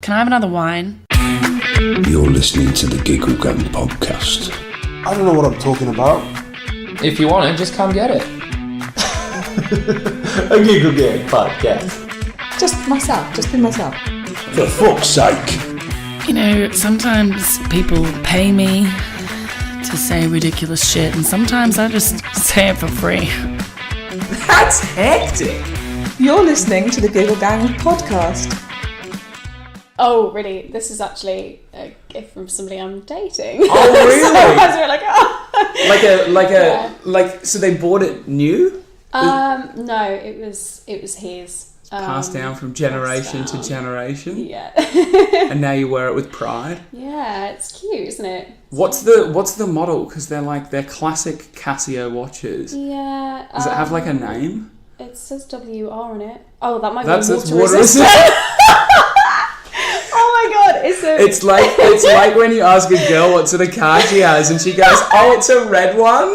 can I have another wine? You're listening to the Giggle Gang podcast. I don't know what I'm talking about. If you want it, just come get it. A Giggle Gang podcast. Just be myself. For fuck's sake. You know, sometimes people pay me to say ridiculous shit, and sometimes I just say it for free. That's hectic. You're listening to the Giggle Gang podcast. Oh, really? This is actually a gift from somebody I'm dating. Oh, really? So I was really like, oh. So they bought it new? No, it was his. Passed down from generation to generation? Yeah. And now you wear it with pride? Yeah, it's cute, isn't it? What's the model? Because they're classic Casio watches. Yeah. Does it have like a name? It says WR on it. Oh, that might be That's water resistant. Oh my god, it's like when you ask a girl what sort of car she has and she goes, oh, it's a red one.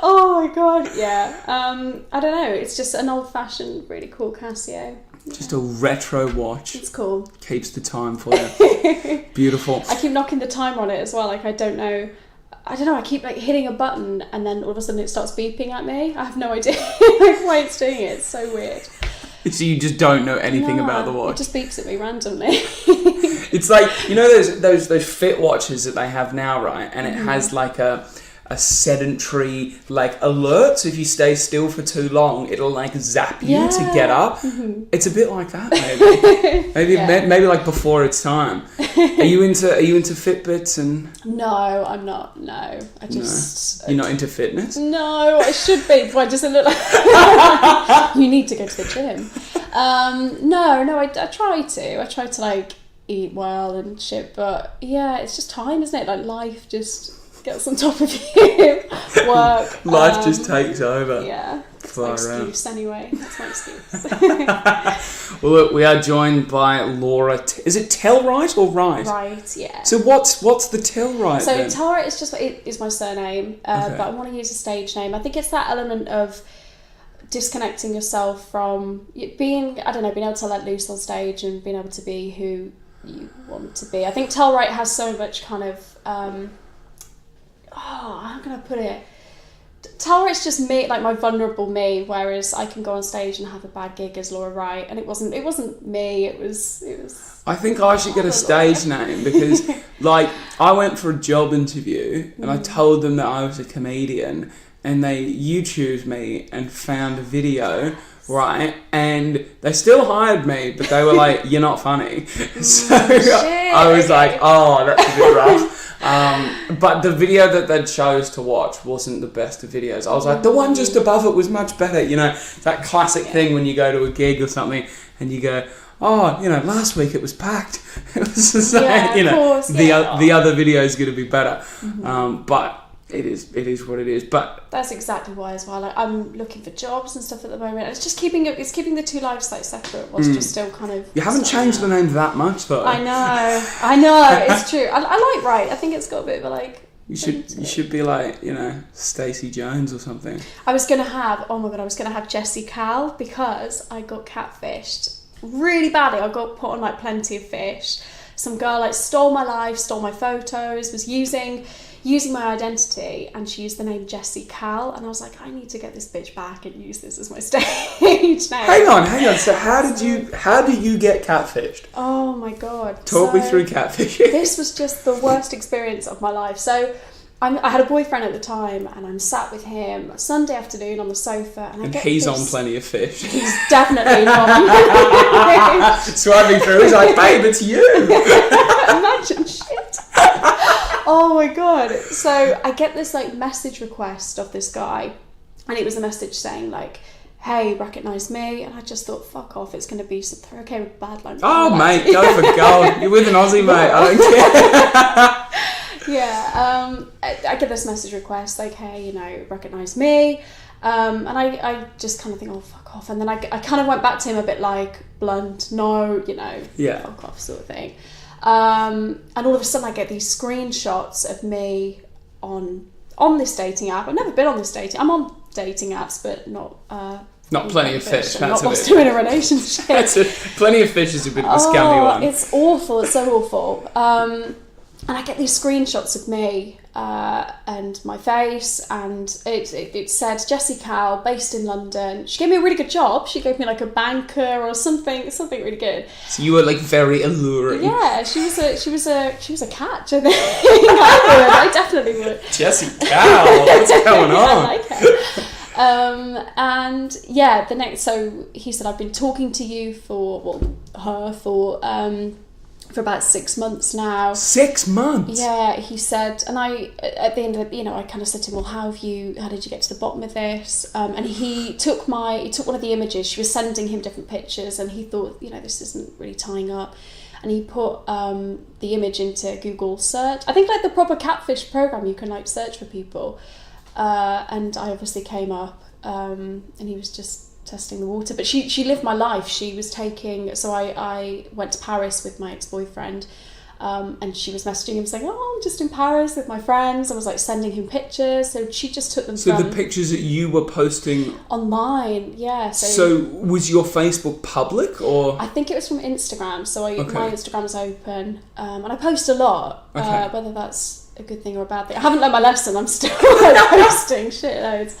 Oh my god, yeah. I don't know, it's just an old-fashioned, really cool Casio. Just a retro watch. It's cool. Keeps the time for you. Beautiful. I keep knocking the timer on it as well, like I don't know, I keep like hitting a button and then all of a sudden it starts beeping at me. I have no idea like why it's doing it. It's so weird. So you just don't know anything about the watch? It just beeps at me randomly. It's like, you know those fit watches that they have now, right? And it has like a sedentary like alert, so if you stay still for too long it'll like zap you to get up. It's a bit like that, maybe like before its time. Are you into Fitbits? And no, I'm not. No, I just you're not into fitness? No, I should be, but I just look like you need to go to the gym. No, I try to like eat well and shit, but yeah, it's just time, isn't it? Like life just gets on top of you. Work. Life just takes over. Yeah. That's my excuse anyway. That's my excuse. Well, look, we are joined by Laura. Is it Telwright or Wright? Right, yeah. So what's the Telwright So then? Tara is just is my surname, but I want to use a stage name. I think it's that element of disconnecting yourself from being able to let loose on stage and being able to be who you want to be. I think Telwright has so much kind of how can I put it? Telwright's just me, like my vulnerable me, whereas I can go on stage and have a bad gig as Laura Wright, and it wasn't me, it was I think I should get a stage name because like I went for a job interview and I told them that I was a comedian and they YouTubed me and found a video, right, and they still hired me, but they were like, you're not funny. So I was like, oh, that's a bit rough. But the video that they chose to watch wasn't the best of videos. I was like, the one just above it was much better. You know, that classic thing when you go to a gig or something and you go, oh, you know, last week it was packed. It was the same, the other video is going to be better. But it is what it is. But that's exactly why as well. Like I'm looking for jobs and stuff at the moment. It's just keeping the two lives like separate whilst just still kind of. You haven't changed the name that much though. I know. It's true. I like Wright. I think it's got a bit of a like. You should be like, you know, Stacey Jones or something. I was gonna have Jessie Cal because I got catfished really badly. I got put on like Plenty of Fish. Some girl like stole my life, stole my photos, was using my identity, and she used the name Jessie Cal, and I was like, I need to get this bitch back and use this as my stage name. Hang on. So how do you get catfished? Oh my god. Talk me through catfishing. This was just the worst experience of my life. So I had a boyfriend at the time, and I'm sat with him Sunday afternoon on the sofa, and he's on Plenty of Fish. He's definitely not. Swiping through, he's like, babe, it's you. Imagine shit. Oh my god. So I get this like message request of this guy, and it was a message saying like, hey, recognise me, and I just thought, fuck off, it's going to be something okay with bad language. Oh mate, go for gold. You're with an Aussie mate, I don't care. Yeah, I get this message request like, hey, you know, recognise me, and I just kind of think, oh, fuck off, and then I kind of went back to him a bit like blunt, no, you know, fuck off sort of thing, and all of a sudden I get these screenshots of me on this dating app. I've never been on this dating. I'm on dating apps, but not Not plenty of fish. I'm That's not wants to in a relationship. Plenty of fish is a bit of a scammy one. It's awful. It's so awful. And I get these screenshots of me and my face, and it said Jessie Cal, based in London. She gave me a really good job. She gave me like a banker or something really good. So you were like very alluring. Yeah, she was a catch. I think I definitely would. Jessie Cal, what's going on? I like her. And yeah, so he said, I've been talking to you for about 6 months now. 6 months? Yeah, he said, and I, at the end of it, I kind of said to him, well, how did you get to the bottom of this? And he took one of the images. She was sending him different pictures, and he thought, this isn't really tying up. And he put the image into Google search. I think like the proper catfish program, you can like search for people. And I obviously came up, and he was just testing the water. But she lived my life. She was so I went to Paris with my ex-boyfriend, and she was messaging him saying, oh, I'm just in Paris with my friends. I was like sending him pictures. So she just took them the pictures that you were posting online, yeah. So was your Facebook public, or? I think it was from Instagram. So my Instagram's open, and I post a lot, whether that's a good thing or a bad thing. I haven't learned my lesson. I'm still posting shitloads.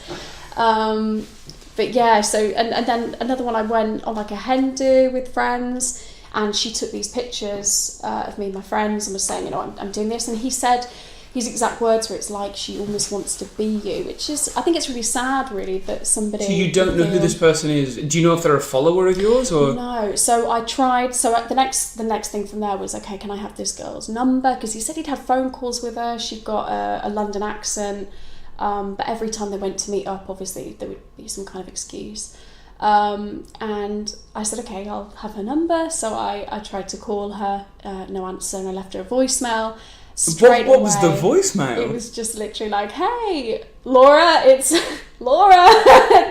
But yeah, so and then another one, I went on like a hen do with friends, and she took these pictures of me and my friends and was saying, I'm doing this, and he said his exact words were, it's like she almost wants to be you, which is, I think it's really sad, really, that somebody. So you don't know who this person is? Do you know if they're a follower of yours, or? No. So I tried. So the next thing from there was, okay, can I have this girl's number? Because he said he'd had phone calls with her. She'd got a London accent. But every time they went to meet up, obviously there would be some kind of excuse. And I said, okay, I'll have her number. So I tried to call her, no answer, and I left her a voicemail. What was the voicemail? It was just literally like, hey, Laura, it's Laura,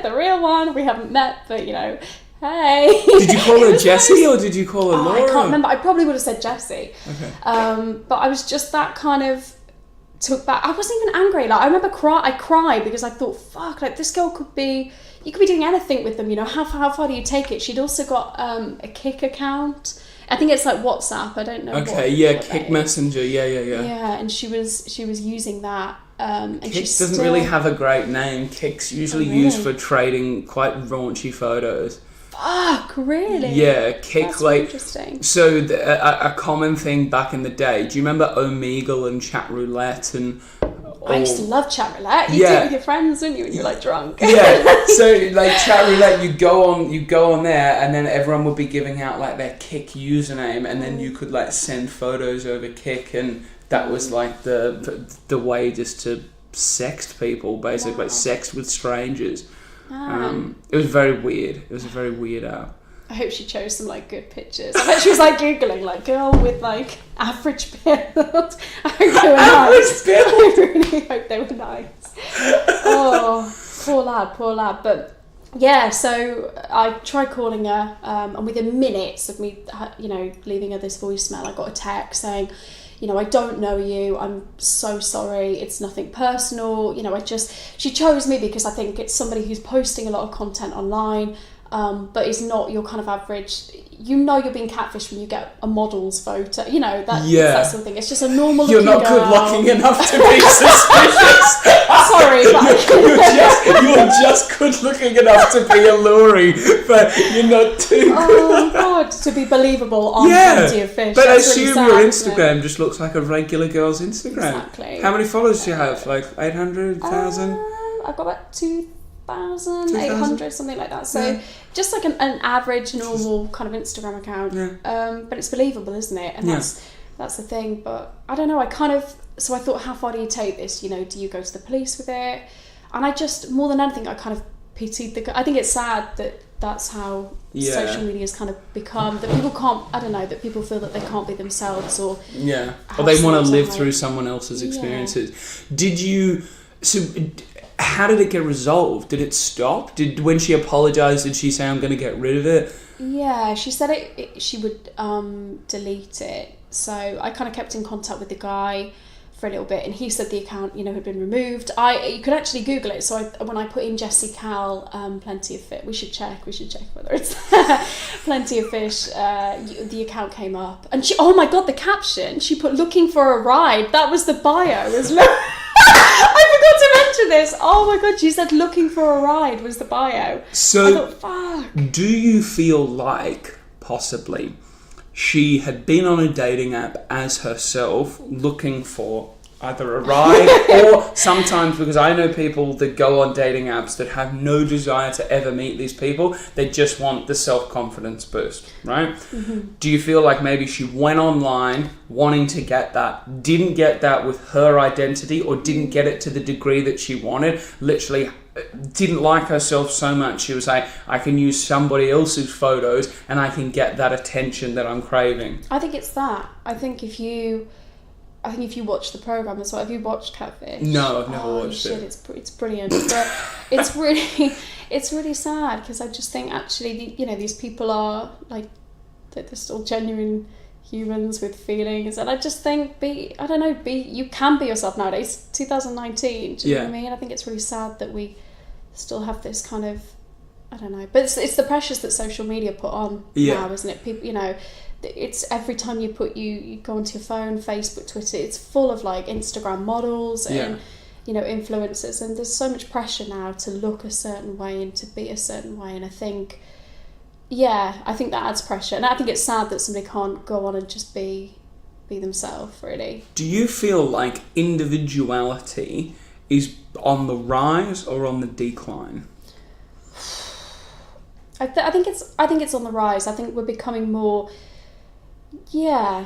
the real one. We haven't met, but hey. Did you call her Jessie or did you call her Laura? I can't remember. I probably would have said Jessie. Okay. But I was just that kind of took back. I wasn't even angry. Like I remember I cried because I thought, fuck, like this girl you could be doing anything with them. How far do you take it? She'd also got a Kik account. I think it's like WhatsApp. I don't know. Okay, what Kik Messenger. Yeah. Yeah, and she was using that. And Kik doesn't really have a great name. Kik's usually used for trading quite raunchy photos. Fuck, really? Yeah, Kik. That's really interesting. So a common thing back in the day. Do you remember Omegle and Chat Roulette and? I used to love Chat Roulette. You do it with your friends, didn't you, when you're like drunk? Yeah. So like Chat Roulette, you go on there, and then everyone would be giving out like their Kik username, and then you could like send photos over Kik, and that was like the way just to sext people, basically, like sext with strangers. It was very weird. It was a very weird app. I hope she chose some like good pictures. I bet she was like googling like girl with like average build. I hope they were nice. I really hope they were nice. Oh, poor lad. But yeah, so I tried calling her, and within minutes of me, leaving her this voicemail, I got a text saying, I don't know you. I'm so sorry. It's nothing personal. She chose me because I think it's somebody who's posting a lot of content online. But it's not your kind of average. You're being catfished when you get a model's photo. That sort of thing. It's just a normal. You're not girl. good looking enough to be suspicious. Sorry, but you're just good looking enough to be alluring, but you're not too. Oh God, to be believable on Plenty of Fish. But I That's assume really your sad, Instagram just looks like a regular girl's Instagram. Exactly. How many followers do you have? Like 800,000? I've got about 2,800, something like that. So just like an average, normal kind of Instagram account. Yeah. But it's believable, isn't it? And that's the thing. But I don't know. So I thought, how far do you take this? Do you go to the police with it? And I just, more than anything, I kind of pitied I think it's sad that that's how social media has kind of become, that people can't, I don't know, that people feel that they can't be themselves or they want to live through someone else's experiences. How did it get resolved? Did it stop? When she apologised, did she say, I'm going to get rid of it? Yeah, she said she would delete it. So I kind of kept in contact with the guy for a little bit, and he said the account, had been removed. You could actually Google it. So when I put in Jessie Cal, plenty of fish, we should check whether it's plenty of fish. The account came up, and oh my god, the caption she put, "Looking for a ride." That was the bio. I forgot to mention this. Oh my god, she said "looking for a ride" was the bio. So, I thought, fuck. Do you feel like possibly she had been on a dating app as herself, looking for either a ride or sometimes, because I know people that go on dating apps that have no desire to ever meet these people, they just want the self-confidence boost, right? Mm-hmm. Do you feel like maybe she went online wanting to get that, didn't get that with her identity, or didn't get it to the degree that she wanted, literally didn't like herself so much she was like, I can use somebody else's photos and I can get that attention that I'm craving? I think it's that. I think if you watch the programme as well, have you watched Catfish? No, I've never watched it. It's brilliant, but it's really sad, because I just think actually these people are like, they're still genuine humans with feelings, and I just think you can be yourself nowadays, 2019. Do you know what I mean? I think it's really sad that we still have this kind of, I don't know, but it's the pressures that social media put on now, isn't it? People, it's every time you go onto your phone, Facebook, Twitter, it's full of like Instagram models and influencers, and there's so much pressure now to look a certain way and to be a certain way, and I think that adds pressure, and I think it's sad that somebody can't go on and just be themselves, really. Do you feel like individuality is on the rise or on the decline? I think it's on the rise. I think we're becoming more. I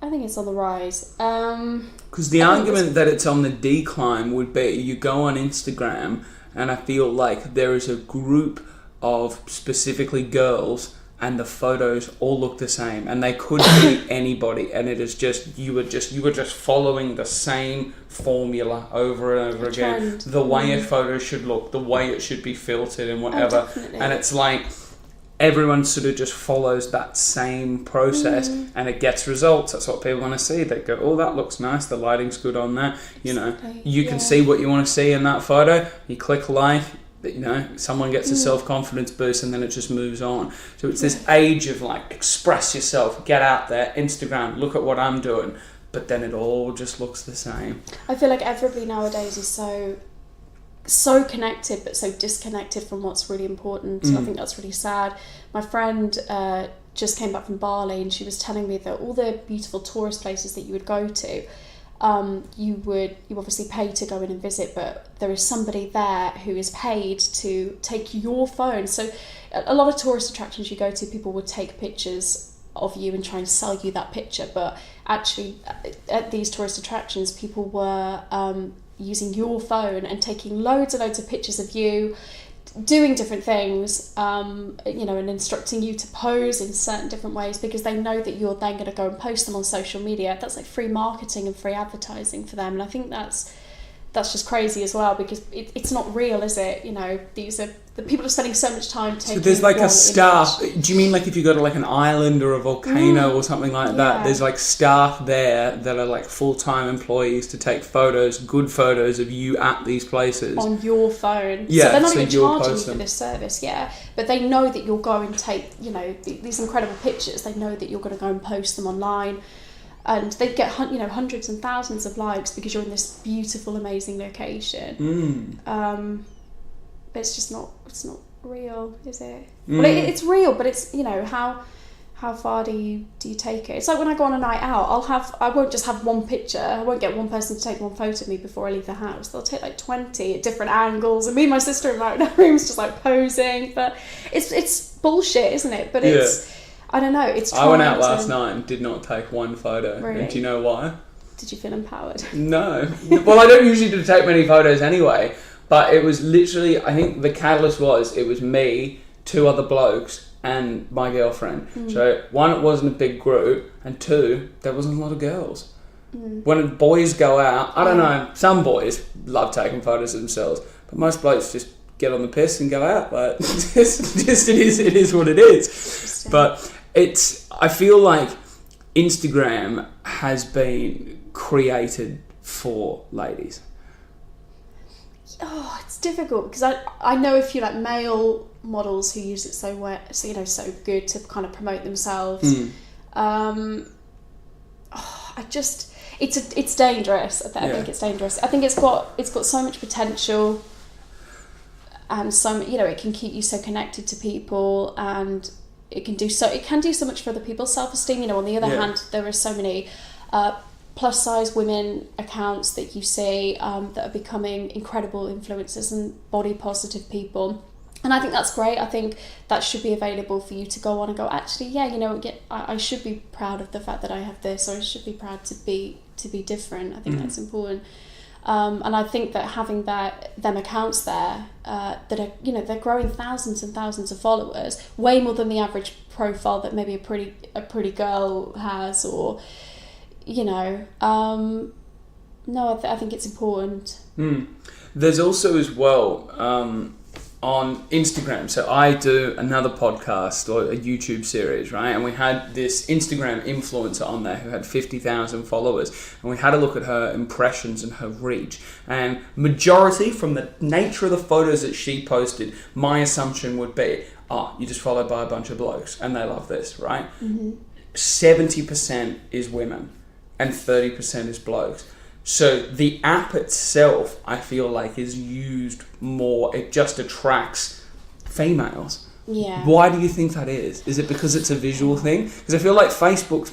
think it's on the rise. Because the argument that it's on the decline would be, you go on Instagram, and I feel like there is a group of specifically girls, and the photos all look the same, and they could be anybody, and it is just you were just following the same formula over and over again. Trend. The way a photo should look, the way it should be filtered, and whatever. And it's like everyone sort of just follows that same process, and it gets results. That's what people want to see. They go, "Oh, that looks nice. The lighting's good on that." You can see what you want to see in that photo. You click like. Someone gets a self-confidence boost, and then it just moves on. So it's this age of like, express yourself, get out there, Instagram, look at what I'm doing, but then it all just looks the same. I feel like everybody nowadays is so connected, but so disconnected from what's really important. I think that's really sad. My friend just came back from Bali, and she was telling me that all the beautiful tourist places that you would go to, you obviously pay to go in and visit, but there is somebody there who is paid to take your phone. So a lot of tourist attractions you go to, people would take pictures of you and try and sell you that picture, but actually at these tourist attractions, people were using your phone and taking loads and loads of pictures of you doing different things, and instructing you to pose in certain different ways, because they know that you're then going to go and post them on social media. That's like free marketing and free advertising for them, and I think that's just crazy as well, because it's not real, is it? These are the people are spending so much time taking. So there's like a staff. Do you mean like if you go to like an island or a volcano or something like that? There's like staff there that are like full-time employees to take photos, good photos of you at these places on your phone. Yeah, so they're not even charging you for this service. Yeah, but they know that you'll go and take these incredible pictures. They know that you're going to go and post them online. And they get hundreds and thousands of likes because you're in this beautiful, amazing location. But it's not real, is it? Well, it's real, but it's how far do you take it? It's like when I go on a night out, I won't just have one picture. I won't get one person to take one photo of me before I leave the house. They'll take like 20 at different angles, and me and my sister in our rooms just like posing. But it's bullshit, isn't it? But it's. I don't know. I went out last night and did not take one photo. Really? And do you know why? Did you feel empowered? No. Well, I don't usually take many photos anyway. But it was literally, I think the catalyst was, it was me, 2 other blokes, and my girlfriend. So 1, it wasn't a big group, and 2, there wasn't a lot of girls. When boys go out, I don't know, some boys love taking photos of themselves, but most blokes just get on the piss and go out. Like, it is what it is. But I feel like Instagram has been created for ladies? Oh, it's difficult because I know a few like male models who use it so good to kind of promote themselves. It's dangerous. I think it's dangerous. I think it's got so much potential, and it can keep you so connected to people, and it can do so much for other people's self-esteem. On the other hand, there are so many plus size women accounts that you see that are becoming incredible influencers and body positive people. And I think that's great. I think that should be available for you to go on and go, actually, I should be proud of the fact that I have this, or I should be proud to be different. I think that's important. And I think that having them accounts there that are, they're growing thousands and thousands of followers, way more than the average profile that maybe a pretty girl has, or, I think it's important. There's also as well, on Instagram, so I do another podcast or a YouTube series, right? And we had this Instagram influencer on there who had 50,000 followers, and we had a look at her impressions and her reach. And majority, from the nature of the photos that she posted, my assumption would be, you're just followed by a bunch of blokes and they love this, right? 70% is women and 30% is blokes. So the app itself, I feel like, is used more. It just attracts females. Yeah. Why do you think that is? Is it because it's a visual thing? Because I feel like Facebook's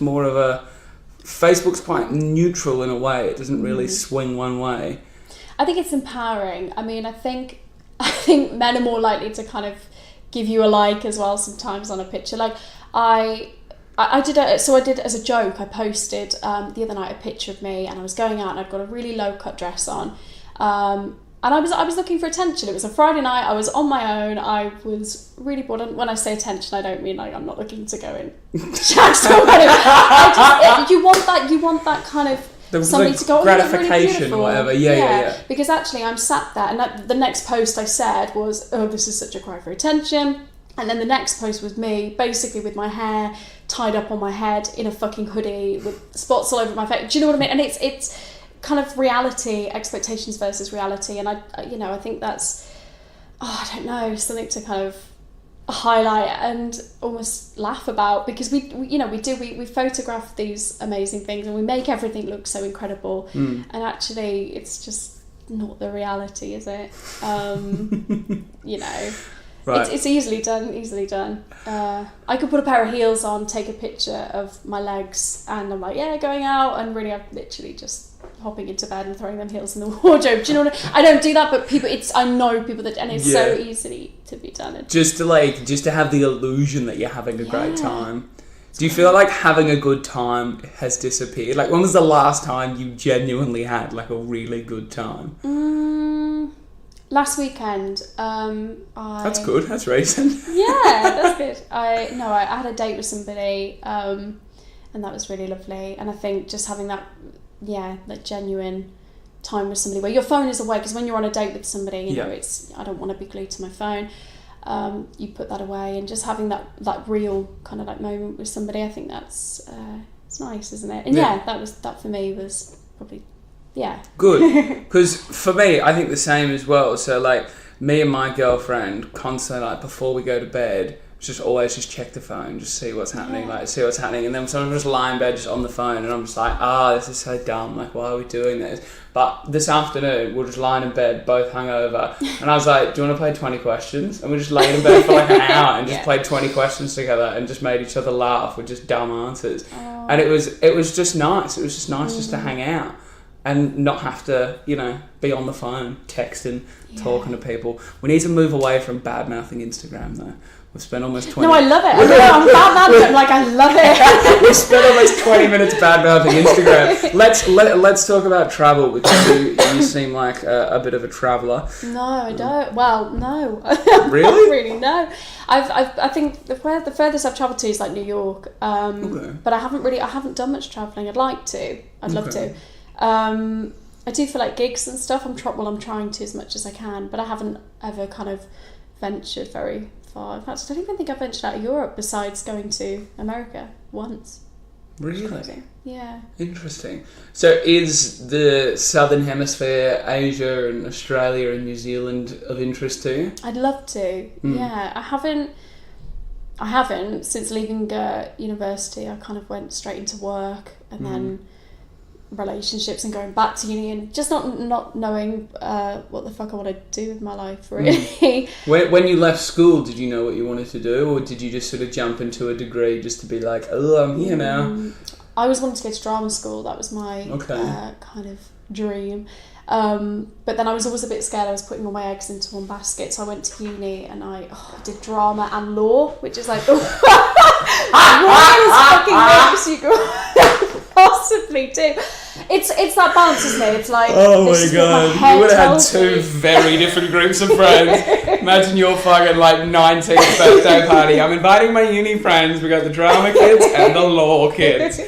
quite neutral in a way. It doesn't really swing one way. I think it's empowering. I mean, I think men are more likely to kind of give you a like as well sometimes on a picture. Like I did as a joke. I posted the other night a picture of me, and I was going out, and I'd got a really low cut dress on, and I was looking for attention. It was a Friday night. I was on my own. I was really bored. And when I say attention, I don't mean like I'm not looking to go and chat somebody. You want that kind of somebody to go, gratification, really or whatever. Yeah. Because actually, I'm sat there, and the next post I said was, "Oh, this is such a cry for attention." And then the next post was me, basically with my hair tied up on my head in a fucking hoodie with spots all over my face. Do you know what I mean? And it's kind of reality, expectations versus reality. And I think that's, I don't know, something to kind of highlight and almost laugh about, because we photograph these amazing things and we make everything look so incredible. And actually it's just not the reality, is it? Right. It's easily done. I could put a pair of heels on, take a picture of my legs, and I'm like, going out, and really I'm literally just hopping into bed and throwing them heels in the wardrobe. Do you know what I don't do that, but I know people that, and it's so easily to be done. Just to have the illusion that you're having a great time. Do you feel like having a good time has disappeared? Like, when was the last time you genuinely had like a really good time? Last weekend, That's good. That's recent. Yeah, that's good. I had a date with somebody, and that was really lovely. And I think just having that, like genuine time with somebody where your phone is away, because when you're on a date with somebody, you know, I don't want to be glued to my phone. You put that away, and just having that real kind of like moment with somebody, I think that's it's nice, isn't it? And that for me was probably. Yeah. Good. Because for me, I think the same as well. So like me and my girlfriend constantly, like before we go to bed, just always just check the phone, just see what's happening, and then sometimes just lie in bed just on the phone, and I'm just like, this is so dumb, like why are we doing this? But this afternoon we're just lying in bed, both hungover, and I was like, do you want to play 20 questions? And we just laid in bed for like an hour and just played 20 questions together and just made each other laugh with just dumb answers. And it was just nice. It was just nice just to hang out and not have to, be on the phone, texting, talking to people. We need to move away from bad-mouthing Instagram, though. We've spent almost 20... No, I love it. I'm bad-mouthing, like, I love it. We've spent almost 20 minutes bad-mouthing Instagram. Let's talk about travel, because you seem like a bit of a traveller. No, I don't. Well, no. Really? Not really, no. I think the furthest I've travelled to is, like, New York. But I haven't done much travelling. I'd like to. I'd love to. I do for like gigs and stuff. I'm trying to as much as I can, but I haven't ever kind of ventured very far. In fact, I don't even think I've ventured out of Europe besides going to America once. Really? Crazy. Yeah. Interesting. So is the Southern Hemisphere, Asia and Australia and New Zealand of interest to you? I'd love to. Yeah. I haven't since leaving university. I kind of went straight into work and then relationships and going back to uni and just not knowing what the fuck I want to do with my life, really. When you left school, did you know what you wanted to do, or did you just sort of jump into a degree just to be like, oh, I'm here now? I always wanted to go to drama school. That was my kind of dream. But then I was always a bit scared I was putting all my eggs into one basket, so I went to uni and I did drama and law, which is like the weirdest fucking mix you could possibly do. It's that balance, isn't it? It's like, oh this my is what god, my head you would have had tells two me. very different groups of friends. Imagine your fucking like 19th birthday party. I'm inviting my uni friends. We got the drama kids and the law kids.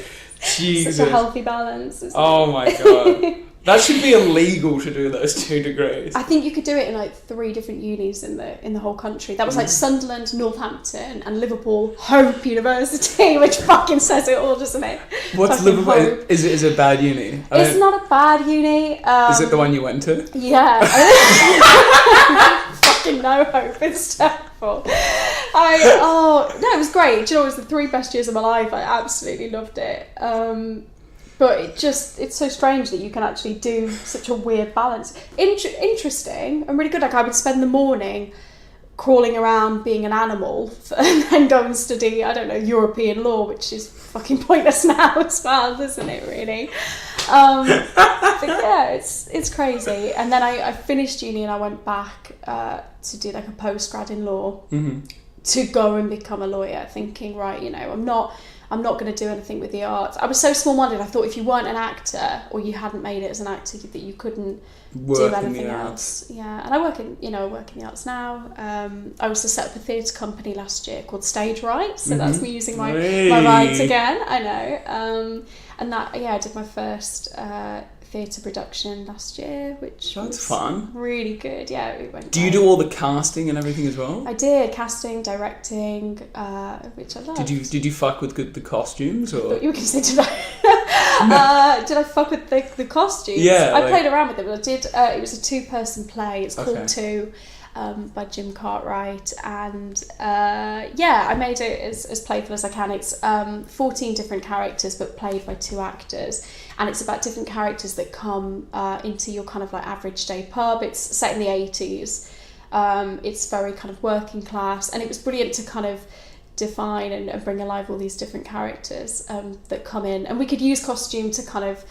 Jesus. Such a healthy balance. Isn't Oh my god. That should be illegal to do those 2 degrees. I think you could do it in like 3 different unis in the whole country. That was like Sunderland, Northampton, and Liverpool Hope University, which fucking says it all, doesn't it? What's Fucking Liverpool? Hope. Is it a bad uni? It's not a bad uni. Is it the one you went to? Yeah. Fucking no hope. It's terrible. No, it was great. Do you know, it was the 3 best years of my life. I absolutely loved it. But it's so strange that you can actually do such a weird balance. Interesting and really good. Like I would spend the morning crawling around being an animal and then go and study, I don't know, European law, which is fucking pointless now as well, isn't it, really? But yeah, it's crazy. And then I finished uni and I went back to do like a postgrad in law to go and become a lawyer, thinking, right, you know, I'm not going to do anything with the arts. I was so small-minded. I thought if you weren't an actor or you hadn't made it as an actor, that you couldn't do anything else. Yeah, and I work in the arts now. I also set up a theatre company last year called Stage Right. So that's me using my rights again. I know. And that, I did my first theatre production last year, which was fun. Really good. Yeah, it went Do you do all the casting and everything as well? I did casting, directing, which I loved. Did you fuck with the costumes or? You were going to say, did I fuck with the costumes? Yeah, I played around with them. I did. It was a 2-person play. It's called Okay. Two, by Jim Cartwright, and I made it as playful as I can. It's 14 different characters, but played by 2 actors, and it's about different characters that come into your kind of like average day pub. It's set in the 80s. It's very kind of working class, and it was brilliant to kind of define and bring alive all these different characters that come in, and we could use costume to kind of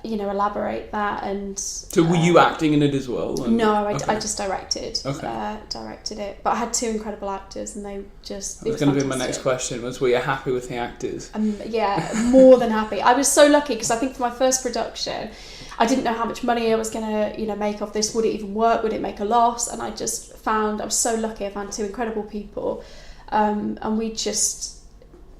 elaborate that. And so were you acting in it as well? No, I just directed it, but I had 2 incredible actors, and they just that was going to be my next question, were you happy with the actors? Yeah, more than happy. I was so lucky because I think for my first production I didn't know how much money I was going to make off this. Would it even work? Would it make a loss? And I was so lucky. I found 2 incredible people, and we just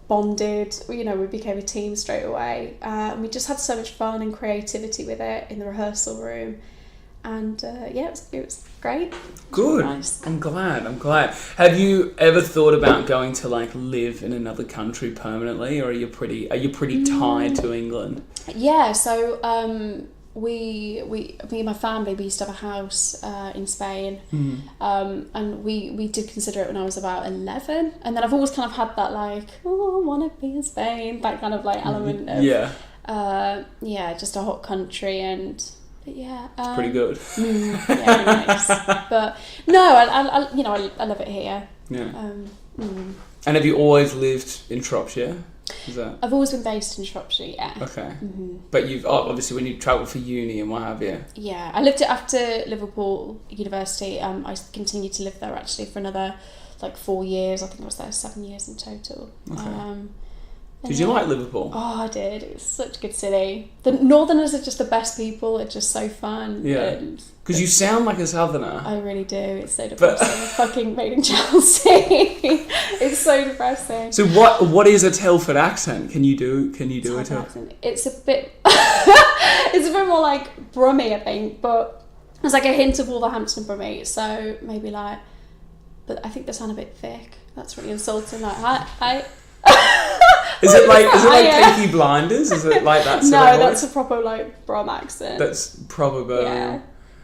bonded. We became a team straight away, and we just had so much fun and creativity with it in the rehearsal room, and it was great. Good. Nice. I'm glad. Have you ever thought about going to like live in another country permanently, or are you pretty tied to England? Yeah, so me and my family, we used to have a house in Spain, and we did consider it when I was about 11, and then I've always kind of had that like, I want to be in Spain, that kind of like element of just a hot country, and it's pretty good. Nice. But no, I love it here. And have you always lived in Shropshire? I've always been based in Shropshire, yeah. Okay. But you've obviously, when you travel for uni and what have you. Yeah, I lived it after Liverpool University. I continued to live there actually for another like 4 years. I think I was there 7 years in total. Okay. Did you like Liverpool? Oh, I did. It was such a good city. The Northerners are just the best people. It's just so fun. Yeah. Because you sound like a Southerner. I really do. It's so depressing. Fucking made in Chelsea. It's so depressing. So what is a Telford accent? Can you do a Telford accent? It's a bit it's a bit more like Brummie, I think, but there's like a hint of Wolverhampton Brummie. So maybe like, but I think they sound a bit thick. That's really insulting. Like, hi. Is it like Peaky Blinders? Is it like that? No, that's a proper like Brom accent. That's probably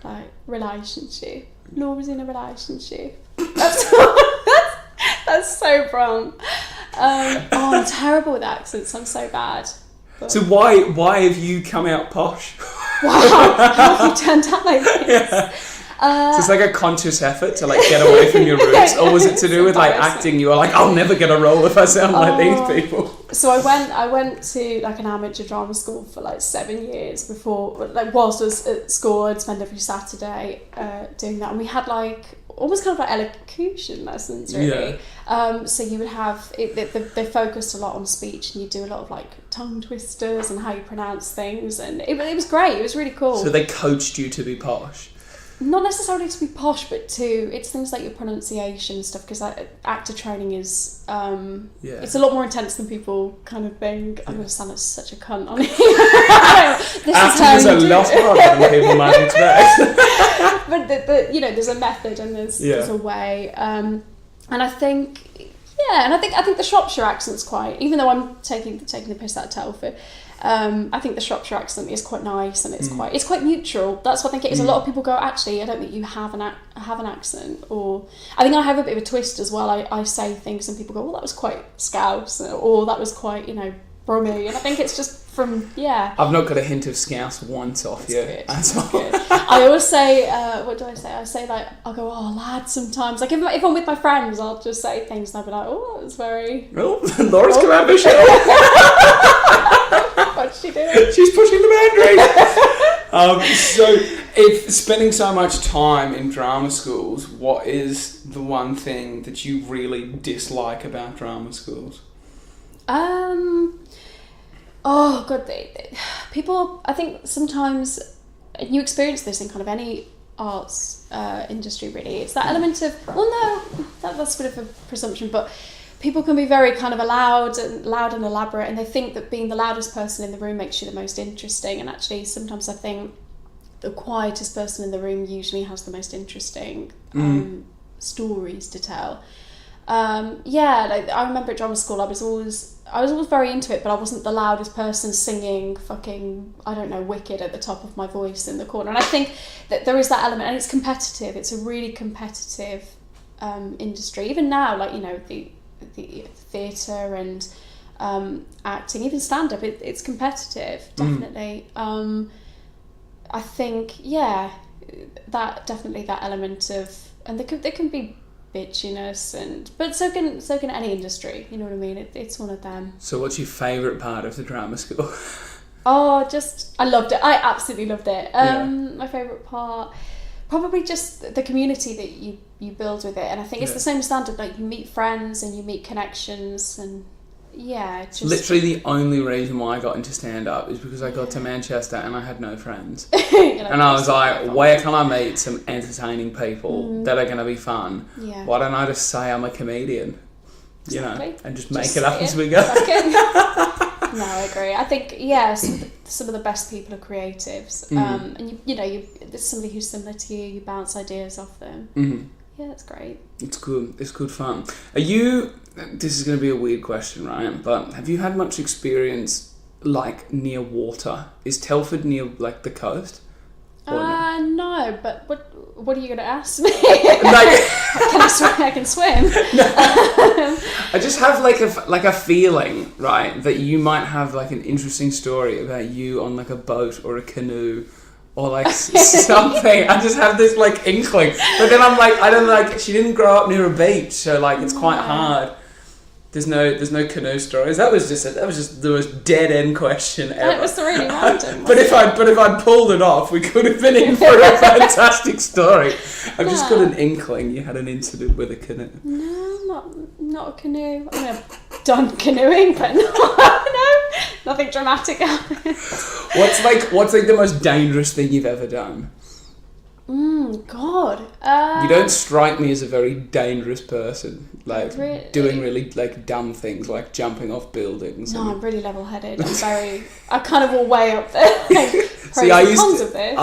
like relationship. Laura's in a relationship. That's so Brom. I'm terrible with accents. I'm so bad. But so why have you come out posh? wow, how have you turned out like this? Yeah. So it's like a conscious effort to like get away from your roots, or was it to do with like acting? You were like, I'll never get a role if I sound like these people. So I went to like an amateur drama school for like 7 years before, like whilst I was at school, I'd spend every Saturday doing that, and we had like almost kind of like elocution lessons, really. Yeah. So you would have they focused a lot on speech, and you do a lot of like tongue twisters and how you pronounce things, and it was great. It was really cool. So they coached you to be posh. Not necessarily to be posh, but it's things like your pronunciation and stuff, because actor training is it's a lot more intense than people kind of think. I'm going to sound like such a cunt on here. Acting is a lot harder than people might expect. but you know, there's a method and there's a way, and I think the Shropshire accent's quite, even though I'm taking the piss out of Telford. I think the Shropshire accent is quite nice, and it's quite neutral. That's what I think it is. A lot of people go, actually, I don't think you have an accent, or I think I have a bit of a twist as well. I say things and people go, well, that was quite Scouse, or that was quite, you know, Brummy, and I think it's just from I've not got a hint of Scouse once off yet. That's good. I always say, what do I say? I say like, I'll go, oh lad, sometimes. Like if I'm with my friends, I'll just say things and I'll be like, oh, that was very... Oh, Laura's come out of the show. What's she doing? She's pushing the boundaries. So if spending so much time in drama schools, what is the one thing that you really dislike about drama schools? Oh god, people, I think sometimes, and you experience this in kind of any arts industry really, it's that element of, well no, that's a bit of a presumption, but people can be very kind of loud and elaborate, and they think that being the loudest person in the room makes you the most interesting, and actually sometimes I think the quietest person in the room usually has the most interesting stories to tell. Like I remember at drama school I was always very into it, but I wasn't the loudest person singing fucking, I don't know, Wicked at the top of my voice in the corner. And I think that there is that element, and it's competitive. It's a really competitive industry. Even now, like, you know, the theatre and acting, even stand-up, it's competitive, definitely. I think, that definitely that element of, and there can be bitchiness, but so can any industry, you know what I mean? It's one of them. So what's your favourite part of the drama school? I loved it. I absolutely loved it. My favourite part, probably just the community that you build with it, and I think it's the same as stand-up, like you meet friends and you meet connections, and just... Literally the only reason why I got into stand-up is because I got to Manchester and I had no friends. And I was like, where can I meet some entertaining people that are going to be fun? Yeah. Why don't I just say I'm a comedian? Exactly. You know, and just make it up as we go. No, I agree. I think, some of the best people are creatives. And there's somebody who's similar to you, you bounce ideas off them. Mm-hmm. Yeah, that's great. It's good fun. This is going to be a weird question, right? But have you had much experience, like, near water? Is Telford near, like, the coast? No, but what are you going to ask me? Can I swim? I can swim. I just have, like a feeling, right, that you might have, like, an interesting story about you on, like, a boat or a canoe, or like something. I just have this like inkling, but then I'm like, I don't like. She didn't grow up near a beach, so like it's quite hard. There's no canoe stories. That was just the most dead end question ever. It was really random. But if I'd pulled it off, we could have been in for a fantastic story. I've just got an inkling you had an incident with a canoe. No, not a canoe. I mean, I've done canoeing, but no, nothing dramatic happened. What's like the most dangerous thing you've ever done? God. You don't strike me as a very dangerous person. Like doing really like dumb things, like jumping off buildings. No, I'm really level-headed. I kind of all way up there. Like, see, I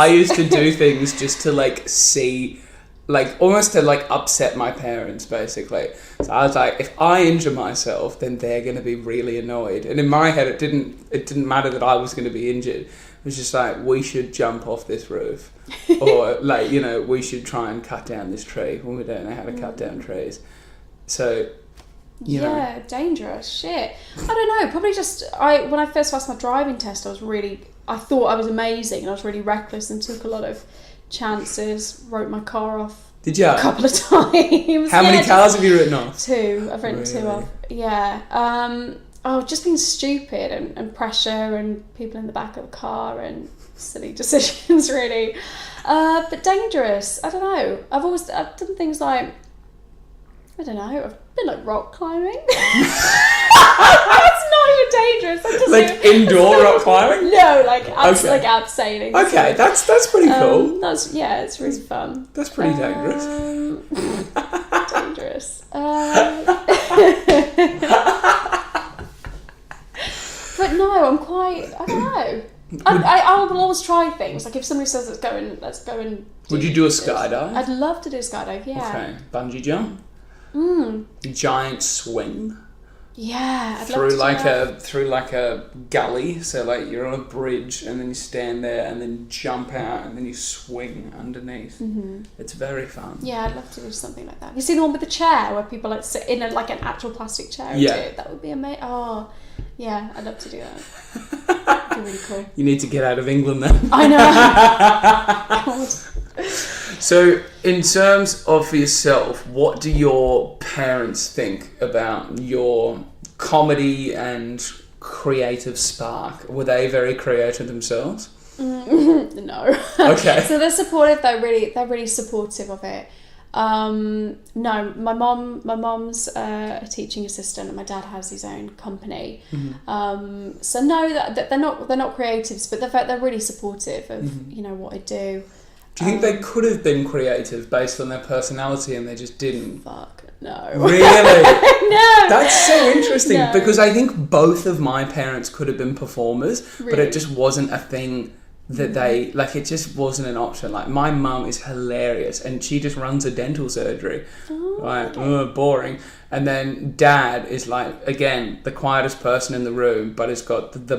used to do things just to like see like almost to like upset my parents basically. So I was like, if I injure myself, then they're going to be really annoyed. And in my head, it didn't matter that I was going to be injured. It was just like, we should jump off this roof, or like, you know, we should try and cut down this tree when we don't know how to cut down trees. So, you know. Dangerous shit. I don't know. Probably just when I first passed my driving test, I thought I was amazing, and I was really reckless and took a lot of chances. Wrote my car off. Did you? A couple of times. How many cars have you written off? 2. I've written 2 off. Yeah. Just being stupid and pressure and people in the back of the car and silly decisions, really. But dangerous. I don't know. I've done things like, I don't know, I've been like rock climbing. That's not even dangerous. Like indoor rock climbing? No, like abseiling. Okay, that's pretty cool. It's really fun. That's pretty dangerous. Dangerous. But no, I'm quite, I don't know. I will always try things. Like if somebody says let's go and Would you do a skydive? I'd love to do a skydive, yeah. Okay. Bungee jump? Giant swing? Yeah, I'd through love to do through like a gully, so like you're on a bridge and then you stand there and then jump out and then you swing underneath. It's very fun. Yeah, I'd love to do something like that. You see the one with the chair where people like sit in like an actual plastic chair? Yeah. That would be amazing. Oh, yeah, I'd love to do that. That'd be really cool. You need to get out of England then. I know. God. So, in terms of for yourself, what do your parents think about your comedy and creative spark? Were they very creative themselves? No. Okay. So they're supportive. They're really supportive of it. No, my mom's a teaching assistant, and my dad has his own company. So no, that they're not creatives, but they're really supportive of what I do. Do you think they could have been creative based on their personality and they just didn't? Fuck, no. Really? No. That's so interesting because I think both of my parents could have been performers, but it just wasn't a thing that they, like, it just wasn't an option. Like, my mum is hilarious and she just runs a dental surgery. Boring. And then dad is like, again, the quietest person in the room, but has got the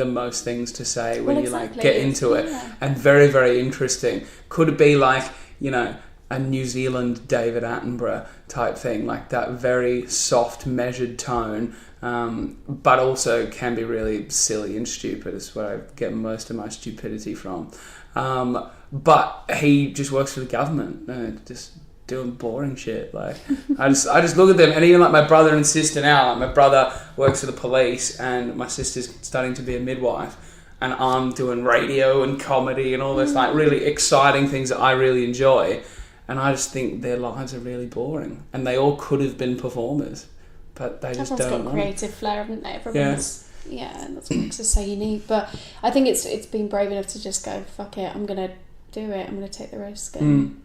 most things to say when you like get into it. And very, very interesting. Could it be like, you know, a New Zealand David Attenborough type thing, like that very soft, measured tone, but also can be really silly and stupid. Is where I get most of my stupidity from. But he just works for the government, just doing boring shit. Like I just look at them, and even like my brother and sister now. Like my brother works for the police, and my sister's studying to be a midwife, and I'm doing radio and comedy and all this like really exciting things that I really enjoy. And I just think their lives are really boring, and they all could have been performers, but they just Everyone's don't. got creative flair, haven't they? Everyone's, and that's what makes us so unique. But I think it's being brave enough to just go, fuck it, I'm gonna do it. I'm gonna take the risk and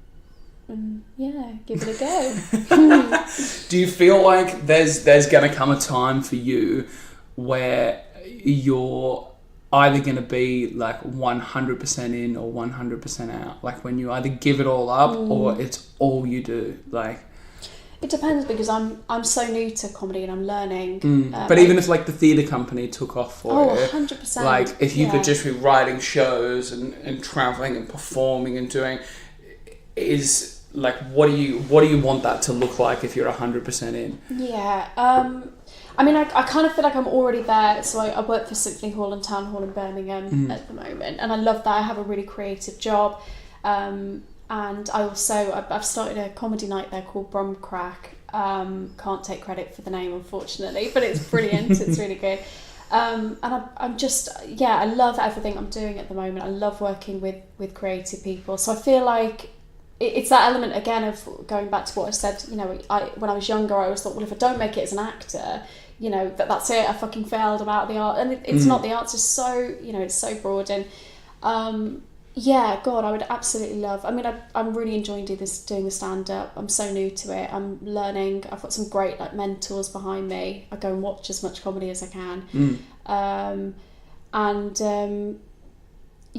give it a go. Do you feel like there's gonna come a time for you where you're either going to be like 100% in or 100% out, like when you either give it all up or it's all you do? Like, it depends, because I'm so new to comedy and I'm learning. But even if like the theatre company took off for it, 100%. like if you could just be writing shows and travelling and performing and doing, is like what do you want that to look like if you're 100% in? I mean, I kind of feel like I'm already there. So I work for Symphony Hall and Town Hall in Birmingham at the moment, and I love that. I have a really creative job, and I've started a comedy night there called Brumcrack. Can't take credit for the name, unfortunately, but it's brilliant. It's really good. And I'm just, I love everything I'm doing at the moment. I love working with creative people. So I feel like it's that element again of going back to what I said. You know, when I was younger, I always thought, well, if I don't make it as an actor, you know, that's it. I fucking failed. I'm out of the art, and it's not. The art's just so, you know, it's so broad. And God, I would absolutely love. I mean, I'm really enjoying doing the stand up. I'm so new to it. I'm learning. I've got some great like mentors behind me. I go and watch as much comedy as I can.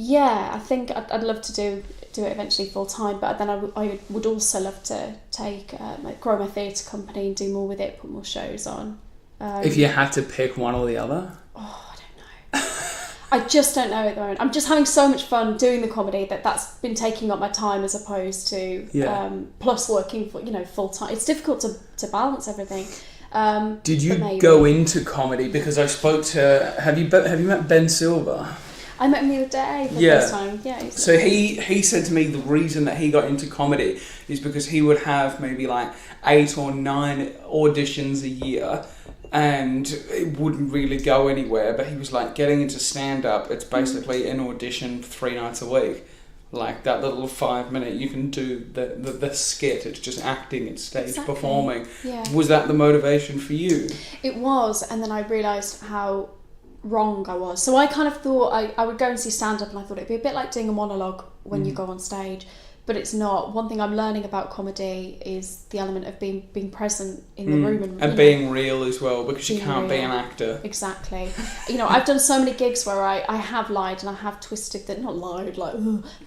Yeah, I think I'd love to do it eventually full time, but then I would also love to take grow my theatre company and do more with it, put more shows on. If you had to pick one or the other? Oh, I don't know. I just don't know at the moment. I'm just having so much fun doing the comedy that's been taking up my time as opposed to plus working for full time. It's difficult to balance everything. Did you go into comedy? Because I spoke to have you met Ben Silver? I met him the other day for the first time. Yeah. So he said to me the reason that he got into comedy is because he would have maybe like 8 or 9 auditions a year, and it wouldn't really go anywhere. But he was like, getting into stand-up, it's basically an audition 3 nights a week. Like that little 5-minute, you can do the skit. It's just acting, it's stage performing. Yeah. Was that the motivation for you? It was, and then I realised how wrong I was. So I kind of thought I would go and see stand-up, and I thought it'd be a bit like doing a monologue when you go on stage. But it's not. One thing I'm learning about comedy is the element of being present in the room and being real as well, because you can't be an actor. Exactly. I've done so many gigs where I have lied and I have twisted that, not lied like,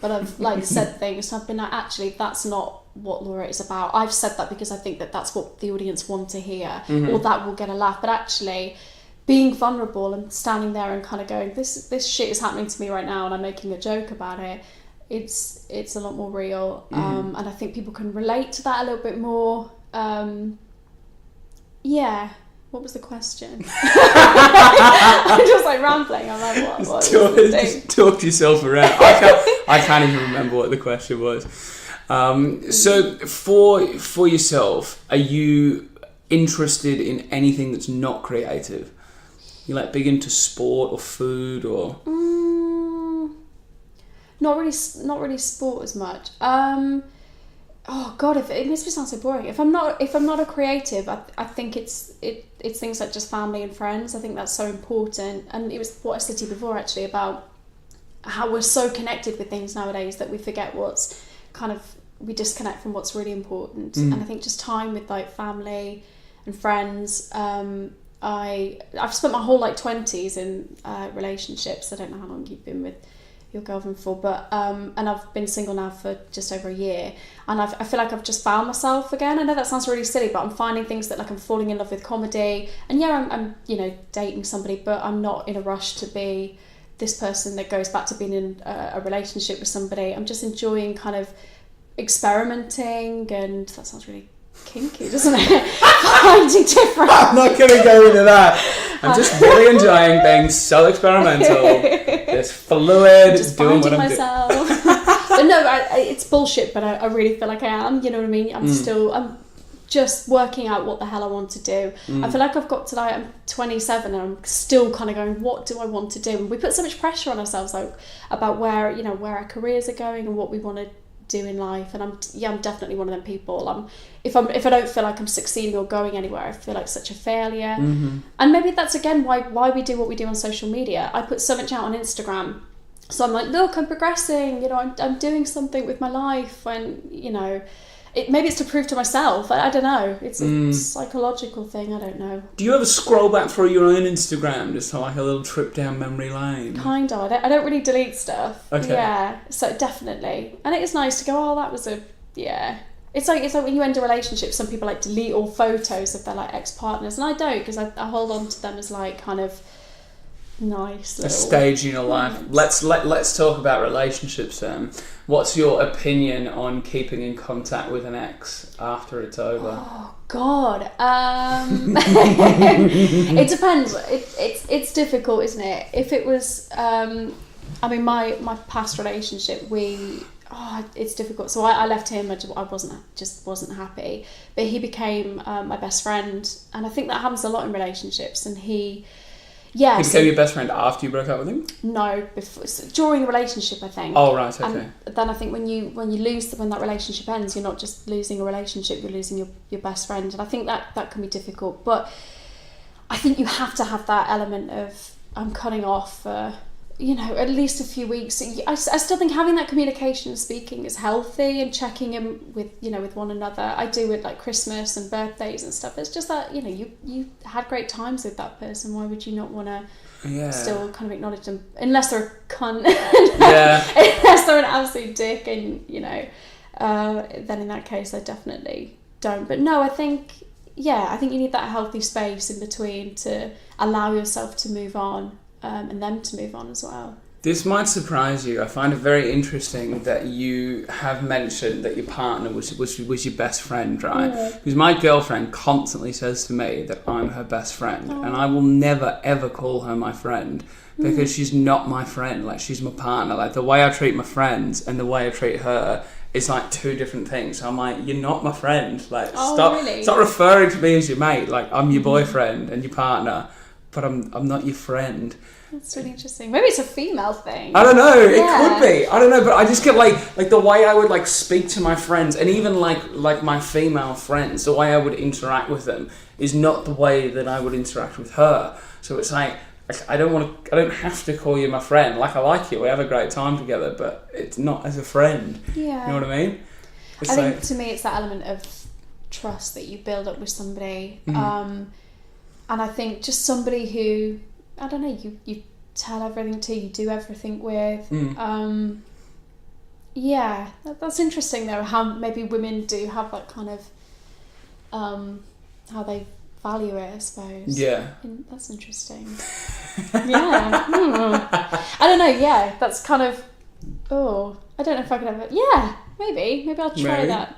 but I've like said things. I've been like, actually, that's not what Laura is about. I've said that because I think that that's what the audience want to hear, or that will get a laugh. But actually, being vulnerable and standing there and kind of going, this shit is happening to me right now, and I'm making a joke about it. It's a lot more real, and I think people can relate to that a little bit more. Yeah. What was the question? I'm just like rambling. I'm like, what? Talk yourself around. I can't even remember what the question was. So for yourself, are you interested in anything that's not creative? You like big into sport or food or? Not really sport as much. Oh God, it makes me sound so boring. If I'm not a creative, I think it's things like just family and friends. I think that's so important. And it was what I said to you before actually about how we're so connected with things nowadays that we forget we disconnect from what's really important. And I think just time with like family and friends. I've spent my whole 20s in relationships. I don't know how long you've been with your girlfriend for, but and I've been single now for just over a year, and I feel like I've just found myself again. I know that sounds really silly, but I'm finding things that I'm falling in love with comedy, and I'm dating somebody, but I'm not in a rush to be this person that goes back to being in a relationship with somebody. I'm just enjoying kind of experimenting, and that sounds really kinky, doesn't it? Finding different. I'm not gonna go into that. I'm just really enjoying being so experimental. It's fluid. Just doing what finding I'm myself. But no, it's bullshit. But I really feel like I am. You know what I mean? I'm just working out what the hell I want to do. I feel like I've got to I'm 27 and I'm still kind of going, what do I want to do? And we put so much pressure on ourselves about where our careers are going and what we want to do in life. And I'm definitely one of them people. If I don't feel like I'm succeeding or going anywhere, I feel like such a failure. And maybe that's again why we do what we do on social media. I put so much out on Instagram, so I'm like, look, I'm progressing. I'm doing something with my life, and maybe it's to prove to myself. I don't know. It's a psychological thing. I don't know. Do you ever scroll back through your own Instagram just like a little trip down memory lane? Kind of. I don't really delete stuff. Okay. Yeah. So definitely, and it is nice to go, oh, that was It's like when you end a relationship, some people like delete all photos of their ex-partners, and I don't, because I hold on to them as kind of nice little a stage in your life. Let's talk about relationships then. What's your opinion on keeping in contact with an ex after it's over? Oh God, it depends. It's difficult, isn't it? If it was, my past relationship, it's difficult. So I left him. I wasn't happy, but he became my best friend, and I think that happens a lot in relationships. And he became your best friend after you broke up with him? No, before, during a relationship, I think. Oh right, okay. And then I think when that relationship ends, you're not just losing a relationship, you're losing your best friend, and I think that can be difficult. But I think you have to have that element of I'm cutting off. at least a few weeks. I still think having that communication and speaking is healthy, and checking in with one another. I do with like Christmas and birthdays and stuff. It's just that, you had great times with that person. Why would you not want to still kind of acknowledge them? Unless they're a cunt. Unless they're an absolute dick, and, then in that case I definitely don't. But no, I think you need that healthy space in between to allow yourself to move on. And them to move on as well. This might surprise you. I find it very interesting that you have mentioned that your partner was your best friend, right? Because my girlfriend constantly says to me that I'm her best friend, and I will never ever call her my friend, because she's not my friend. Like, she's my partner. Like, the way I treat my friends and the way I treat her is like two different things. So I'm like, you're not my friend. Like, stop referring to me as your mate. Like, I'm your boyfriend and your partner, but I'm not your friend. That's really interesting. Maybe it's a female thing. I don't know. It could be. I don't know. But I just get like the way I would like speak to my friends, and even like my female friends, the way I would interact with them is not the way that I would interact with her. So it's like, I don't have to call you my friend. Like, I like you. We have a great time together, but it's not as a friend. Yeah. You know what I mean? I think to me it's that element of trust that you build up with somebody. And I think just somebody who, I don't know, you tell everything to, you do everything with. That's interesting though, how maybe women do have that kind of, how they value it, I suppose. Yeah. That's interesting. Yeah. I don't know, that's kind of, I don't know if I could have it. Yeah. Maybe I'll try that.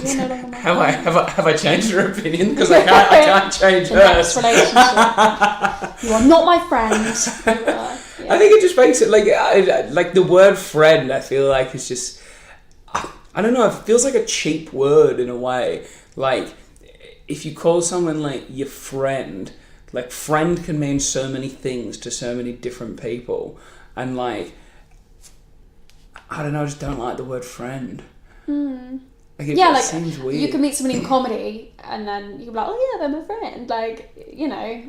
You're no longer my friend. Have I changed your opinion? Because I can't change hers. Next relationship. You are not my friend. I think it just makes it like the word friend. I feel like it's just, I don't know. It feels like a cheap word in a way. Like, if you call someone like your friend, like, friend can mean so many things to so many different people, and like, I don't know, I just don't like the word friend. Like, it seems weird. You can meet somebody in comedy and then you can be like, oh yeah, they're my friend. Like,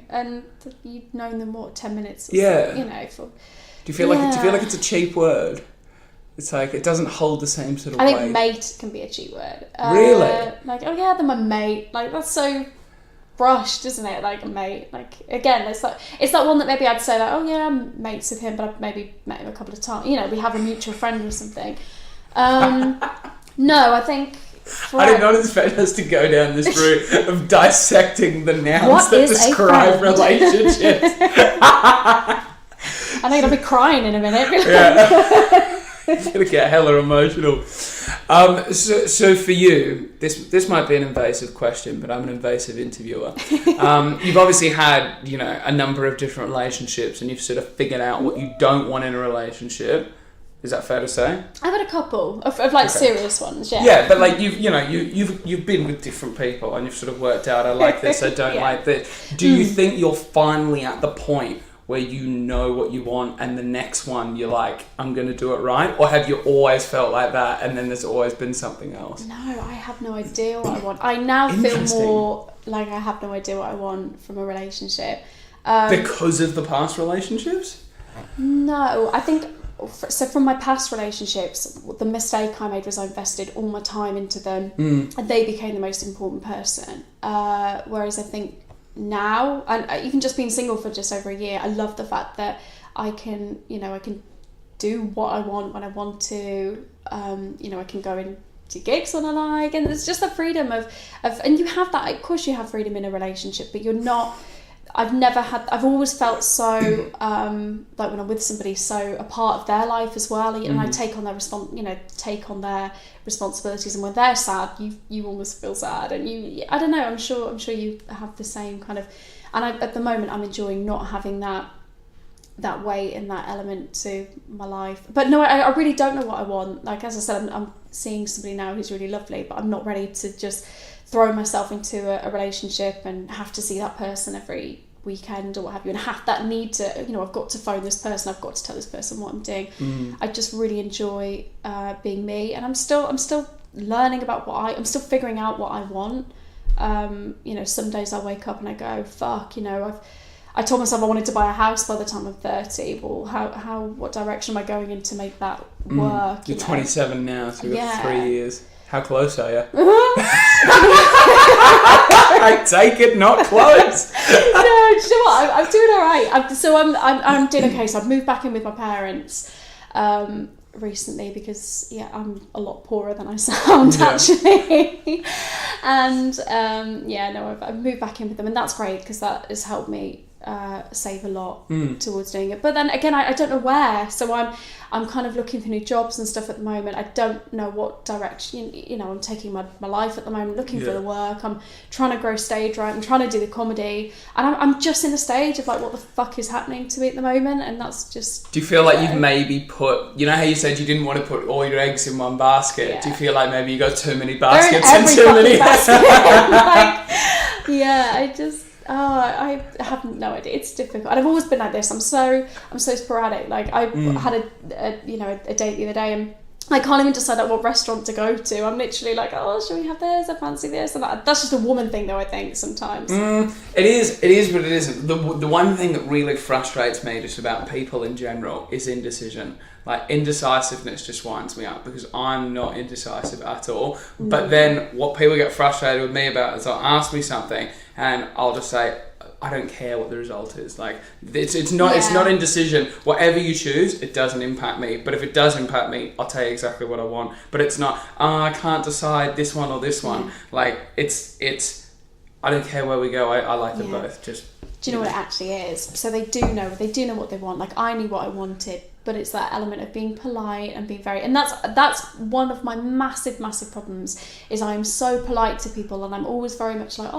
and you've known them, 10 minutes or so, Do you feel like it's a cheap word? It's like, it doesn't hold the same sort of weight. I think mate can be a cheap word. Really? Like, oh yeah, they're my mate. Like, that's so brushed, isn't it? Like, a mate. Like, again, it's that one that maybe I'd say like, oh yeah, I'm mates with him, but I've maybe met him a couple of times. We have a mutual friend or something. No, I think. I did not expect us to go down this route of dissecting the nouns that describe relationships. I know you're gonna be crying in a minute. It's gonna get hella emotional. So for you, this might be an invasive question, but I'm an invasive interviewer. You've obviously had, a number of different relationships, and you've sort of figured out what you don't want in a relationship. Is that fair to say? I've had a couple of serious ones, yeah. Yeah, but like you've been with different people, and you've sort of worked out, I like this, I don't like this. Do you think you're finally at the point where you know what you want, and the next one you're like, I'm going to do it right? Or have you always felt like that, and then there's always been something else? No, I have no idea what I want. I now feel more like I have no idea what I want from a relationship. Because of the past relationships? No, I think... So from my past relationships, the mistake I made was I invested all my time into them, and they became the most important person. Whereas I think now, and even just being single for just over a year, I love the fact that I can do what I want when I want to. I can go into gigs when I like, and it's just the freedom of and you have that. Of course, you have freedom in a relationship, but you're not. I've always felt so, like when I'm with somebody, so a part of their life as well, and I take on their responsibilities, and when they're sad, you almost feel sad, and I don't know, I'm sure you have the same kind of, and at the moment I'm enjoying not having that weight and that element to my life. But no, I really don't know what I want. Like, as I said, I'm seeing somebody now who's really lovely, but I'm not ready to just throw myself into a relationship and have to see that person every weekend or what have you, and have that need to, I've got to phone this person, I've got to tell this person what I'm doing. I just really enjoy being me, and I'm still learning about I'm still figuring out what I want. Some days I wake up and I go, fuck, I told myself I wanted to buy a house by the time I'm 30. Well, what direction am I going in to make that work? You're 27 now, so you've got 3 years. How close are you? I take it, not close. No, do you know what? I'm doing all right. I'm doing okay. So I've moved back in with my parents recently because I'm a lot poorer than I sound actually. And I've moved back in with them, and that's great because that has helped me save a lot towards doing it. But then again, I don't know where, so I'm kind of looking for new jobs and stuff at the moment. I don't know what direction, I'm taking my life at the moment, looking for the work. I'm trying to grow stage right, I'm trying to do the comedy, and I'm just in the stage of like, what the fuck is happening to me at the moment, and that's just... Do you feel like you've maybe put, how you said you didn't want to put all your eggs in one basket? Yeah. Do you feel like maybe you got too many baskets and every too many... I have no idea. It's difficult, and I've always been like this. I'm so sporadic. Like I had a date the other day, and I can't even decide like what restaurant to go to. I'm literally like, oh, should we have this? I fancy this, and that's just a woman thing, though. I think sometimes it is, but it isn't. The one thing that really frustrates me just about people in general is indecision. Like, indecisiveness just winds me up because I'm not indecisive at all. But then what people get frustrated with me about is they'll ask me something and I'll just say, I don't care what the result is. Like, it's not indecision. Whatever you choose, it doesn't impact me. But if it does impact me, I'll tell you exactly what I want. But it's not, I can't decide this one or this one. Like, it's I don't care where we go. I like them both. Just... Do you know what it actually is? So they do know what they want. Like, I knew what I wanted, but it's that element of being polite and being very... And that's one of my massive problems, is I'm so polite to people, and I'm always very much like,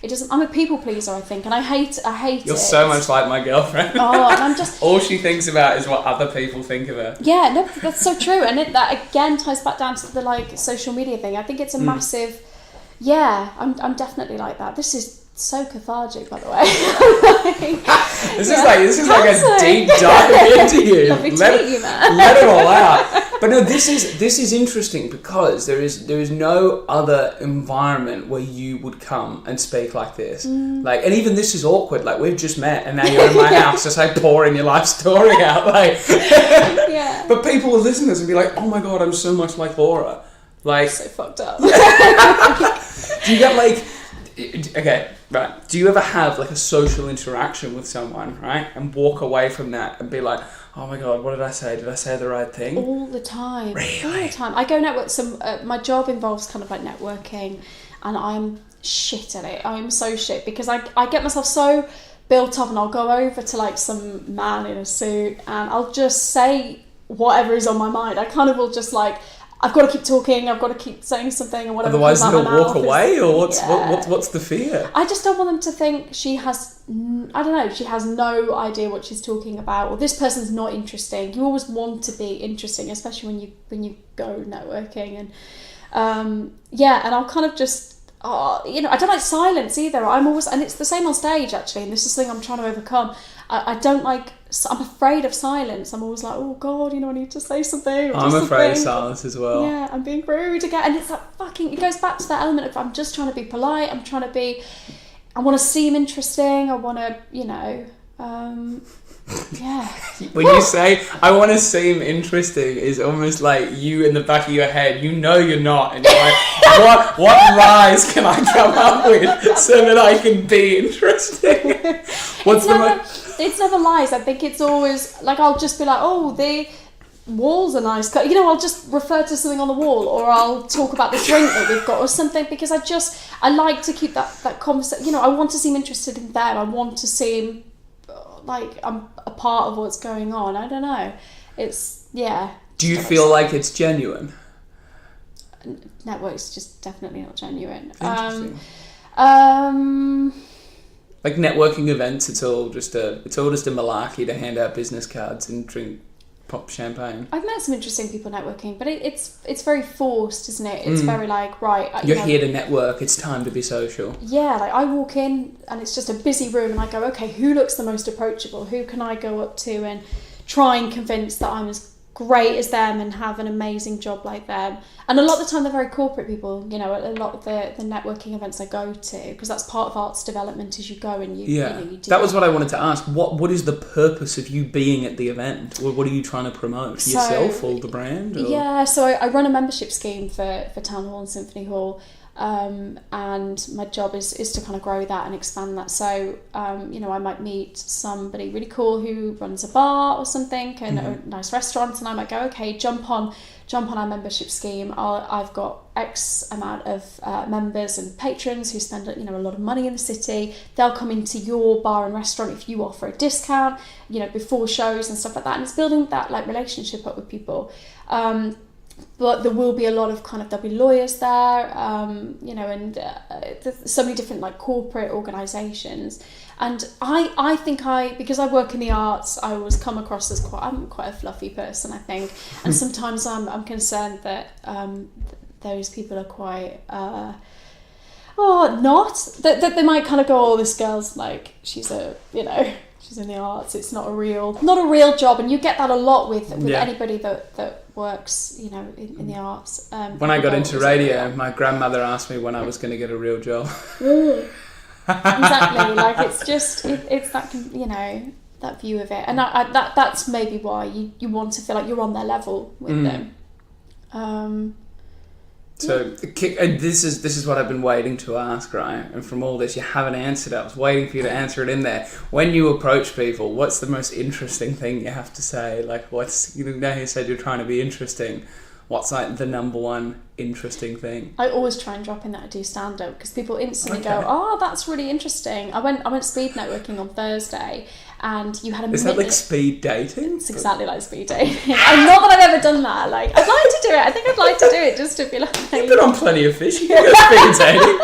it doesn't... I'm a people pleaser, I think, and I hate it. You're so much like my girlfriend. Oh, and I'm just... All she thinks about is what other people think of her. Yeah, no, that's so true. And that, again, ties back down to the, like, social media thing. I think it's a massive... Yeah, I'm definitely like that. This is so cathartic, by the way. This is like a deep dive into you. Lovely to meet you, man. Let it all out. But no, this is interesting because there is no other environment where you would come and speak like this. Like, and even this is awkward. Like, we've just met and now you're in my house, just like pouring your life story out. Like, But people will listen to this and be like, oh my god, I'm so much like Laura. Like, so fucked up. Do you get like... Okay, right. Do you ever have like a social interaction with someone, right, and walk away from that and be like, oh my god, what did I say? Did I say the right thing? All the time. Really? All the time. I go network. My job involves kind of like networking, and I'm shit at it. I'm so shit because I get myself so built up, and I'll go over to like some man in a suit, and I'll just say whatever is on my mind. I kind of will just like... I've got to keep talking, I've got to keep saying something, or whatever. Otherwise comes they'll out my walk mouth away, or what's the fear? I just don't want them to think she has, I don't know, she has no idea what she's talking about, or this person's not interesting. You always want to be interesting, especially when you go networking, and and I'll kind of just, I don't like silence either. I'm always, and it's the same on stage actually, and this is something I'm trying to overcome. I don't like... I'm afraid of silence. I'm always like, oh god, I need to say something. I'm afraid of silence as well. Yeah, I'm being rude again, and it's that fucking... It goes back to that element of I'm just trying to be polite. I'm trying to be... I want to seem interesting. I want to, When you say I want to seem interesting, is almost like you in the back of your head. You know you're not, and you're like, what rise can I come up with so that I can be interesting? It's never lies. I think it's always like, I'll just be like, oh, the walls are nice. I'll just refer to something on the wall, or I'll talk about the drink that we've got or something, because I like to keep that conversation. I want to seem interested in them. I want to seem like I'm a part of what's going on. I don't know. It's, yeah. Do you feel like it's genuine? Network's just definitely not genuine. Interesting. Like networking events, it's all just a malarkey to hand out business cards and drink pop champagne. I've met some interesting people networking, but it's very forced, isn't it? It's very like, right, you're here to network, it's time to be social. Yeah, like I walk in and it's just a busy room, and I go, okay, who looks the most approachable? Who can I go up to and try and convince that I'm as great as them and have an amazing job like them. And a lot of the time they're very corporate people, you know, a lot of the networking events I go to, because that's part of arts development, as you go and you do. That was what I wanted to ask. What is the purpose of you being at the event? Or what are you trying to promote? Yourself or the brand? Or? Yeah, so I run a membership scheme for Town Hall and Symphony Hall. And my job is to kind of grow that and expand that. So, you know, I might meet somebody really cool who runs a bar or something and a nice restaurant, and I might go, okay, jump on our membership scheme. I've got X amount of members and patrons who spend, you know, a lot of money in the city. They'll come into your bar and restaurant if you offer a discount, you know, before shows and stuff like that. And it's building that like relationship up with people. But there will be a lot of there'll be lawyers there, you know, and so many different like corporate organisations. And I think because I work in the arts, I always come across as I'm quite a fluffy person, I think. And sometimes I'm concerned that those people are quite, that they might kind of go, oh, this girl's like, she's in the arts, it's not a real job. And you get that a lot with anybody that works, you know, in the arts. When I got into radio, my grandmother asked me when I was going to get a real job. Exactly, like it's just it's that, you know, that view of it, and that's maybe why you want to feel like you're on their level with them. So this is what I've been waiting to ask, right? And from all this, you haven't answered it. I was waiting for you to answer it in there. When you approach people, what's the most interesting thing you have to say? Like, what's, you know, you said you're trying to be interesting. What's like the number one interesting thing? I always try and drop in that I do stand up, because people instantly go, "Oh, that's really interesting." I went speed networking on Thursday, and you had a Is that like speed dating? It's exactly like speed dating. And not that I've ever done that. Like, I'd like to do it. I think I'd like to do it just to be like. You've been on Plenty of Fish. You can go speed dating.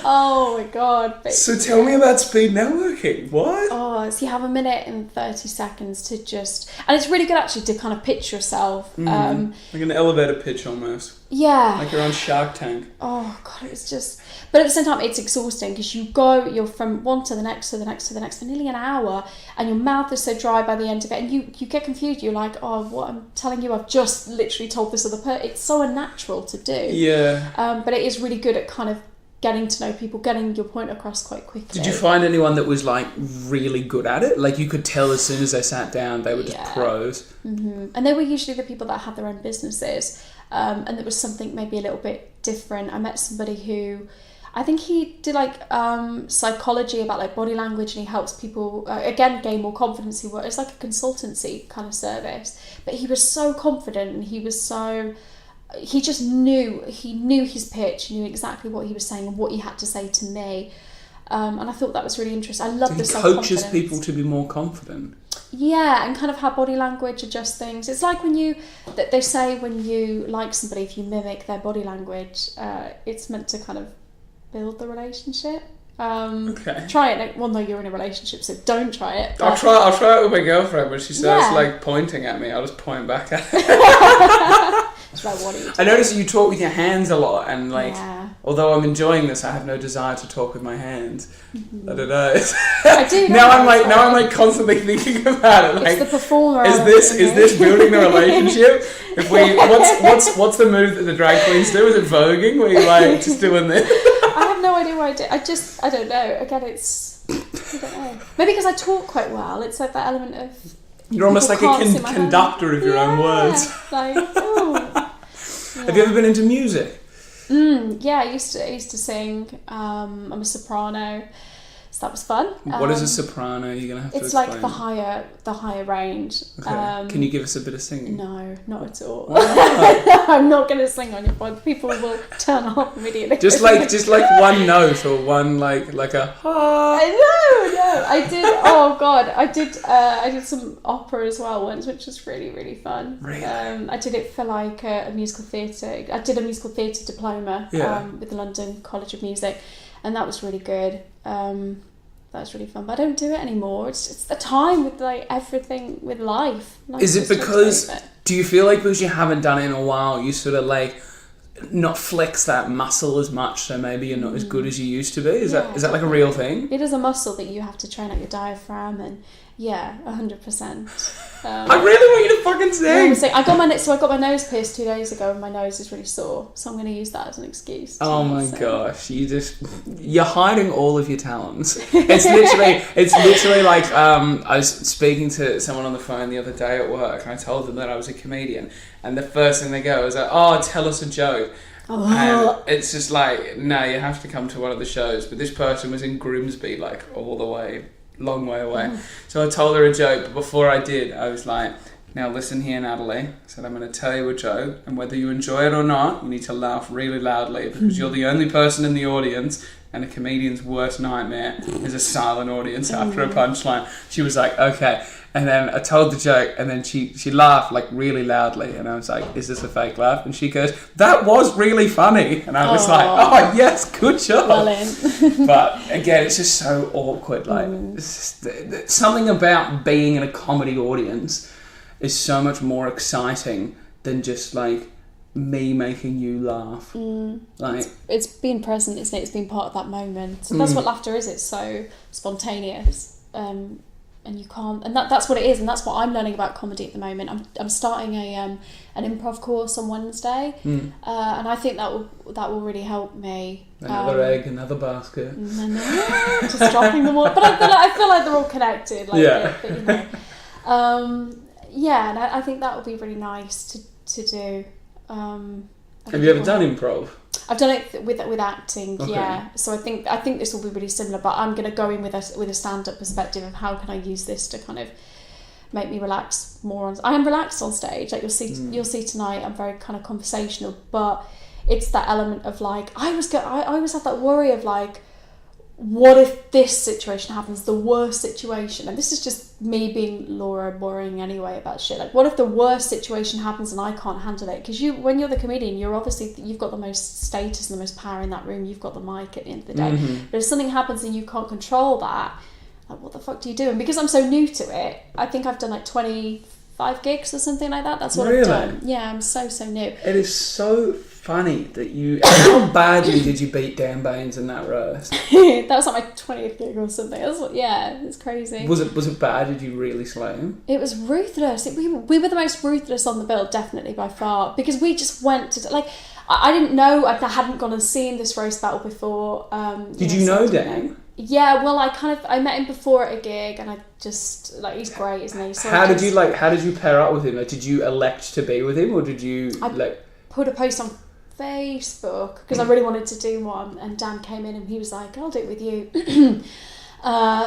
Oh my god. So tell me about speed networking. What? Oh, so you have a minute and 30 seconds to just, and it's really good actually to kind of pitch yourself. Like an elevator pitch almost. Yeah. Like you're on Shark Tank. Oh god, it's just, but at the same time it's exhausting, because you're from one to the next to the next to the next for nearly an hour, and your mouth is so dry by the end of it, and you get confused. You're like, oh, what I'm telling you, I've just literally told this other person. It's so unnatural to do. Yeah. But it is really good at kind of getting to know people, getting your point across quite quickly. Did you find anyone that was like really good at it? Like you could tell as soon as they sat down, they were just pros. Mm-hmm. And they were usually the people that had their own businesses. And there was something maybe a little bit different. I met somebody who, I think he did like psychology about like body language, and he helps people again gain more confidence. It's like a consultancy kind of service, but he was so confident, and he just knew his pitch, knew exactly what he was saying and what he had to say to me, and I thought that was really interesting. I love the self-confidence. He coaches people to be more confident. Yeah, and kind of how body language adjusts things. It's like they say when you like somebody, if you mimic their body language, it's meant to kind of build the relationship. Okay. Try it. Well, no, you're in a relationship, so don't try it. I'll try it with my girlfriend. When she starts like pointing at me, I'll just point back at her. Like, what are you doing? I notice that you talk with your hands a lot, and like, although I'm enjoying this, I have no desire to talk with my hands. Mm-hmm. I don't know. I do. Now I'm like constantly thinking about it. Like, it's the performer. Is this building the relationship? If we, what's the move that the drag queens do? Is it voguing? Where you like just doing this? I have no idea what I do. I don't know. Again, I don't know. Maybe because I talk quite well. It's like that element of. You're almost like a conductor of your own words. Like, oh. Have you ever been into music? Yeah, I used to sing. I'm a soprano, so that was fun. What is a soprano? You're gonna have to. It's explain. like the higher range. Okay. Can you give us a bit of singing? No, not at all. I'm not gonna sing on your pod. People will turn off immediately. Just like one note or one like a ha. No, I did. Oh god, I did some opera as well once, which was really really fun. Really? I did it for like a musical theatre. I did a musical theatre diploma with the London College of Music, and that was really good. That was really fun, but I don't do it anymore. It's the time with like everything with life. Is it because? Do you feel like because you haven't done it in a while, you sort of like not flex that muscle as much, so maybe you're not as good as you used to be? Is that like a real thing? It is a muscle that you have to train out your diaphragm, and 100%. I really want you to fucking sing. I got my nose pierced 2 days ago, and my nose is really sore. So I'm going to use that as an excuse. Oh my gosh, you're hiding all of your talents. It's literally like I was speaking to someone on the phone the other day at work, and I told them that I was a comedian, and the first thing they go is like, "Oh, tell us a joke." And it's just like, no, you have to come to one of the shows. But this person was in Grimsby, like all the way, long way away. So I told her a joke, but before I did, I was like, now listen here, Natalie. I said, I'm going to tell you a joke, and whether you enjoy it or not, you need to laugh really loudly, because you're the only person in the audience, and a comedian's worst nightmare is a silent audience after a punchline. She was like, okay. And then I told the joke, and then she laughed like really loudly, and I was like, is this a fake laugh? And she goes, that was really funny. And I was like, oh yes, good job. Well in. But again, it's just so awkward. Like it's just, something about being in a comedy audience is so much more exciting than just like me making you laugh. Like it's being present, isn't it? It's being part of that moment. So that's what laughter is. It's so spontaneous. And you can't, and that's what it is, and that's what I'm learning about comedy at the moment. I'm starting an improv course on Wednesday, and I think that will really help me. Another egg, another basket. Just dropping them all, but I feel like they're all connected. Like but, you know, and I think that would be really nice to do. Have you ever done improv? I've done it with acting, Okay. yeah. So I think this will be really similar, but I'm going to go in with a stand-up perspective of how can I use this to kind of make me relax more. I am relaxed on stage, like you'll see tonight. I'm very kind of conversational, but it's that element of like I always have that worry of like, what if this situation happens, the worst situation, and this is just me being Laura worrying anyway about shit, like what if the worst situation happens and I can't handle it? Because when you're the comedian, you've got the most status and the most power in that room, you've got the mic at the end of the day, but if something happens and you can't control that, like what the fuck do you do? And because I'm so new to it, I think I've done like 25 gigs or something like that. That's what I've done. Yeah, I'm so new. It is so funny that you... How badly did you beat Dan Baines in that roast? That was like my 20th gig or something. It's crazy. Was it bad? Did you really slay him? It was ruthless. We were the most ruthless on the bill, definitely by far, because we just went to like... I didn't know, I hadn't gone and seen this roast battle before. Did you know Dan? Yeah, well, I met him before at a gig, and I just like he's great, isn't he? So how did you pair up with him? Like, did you elect to be with him, or did you put a post on Facebook because I really wanted to do one, and Dan came in and he was like, I'll do it with you.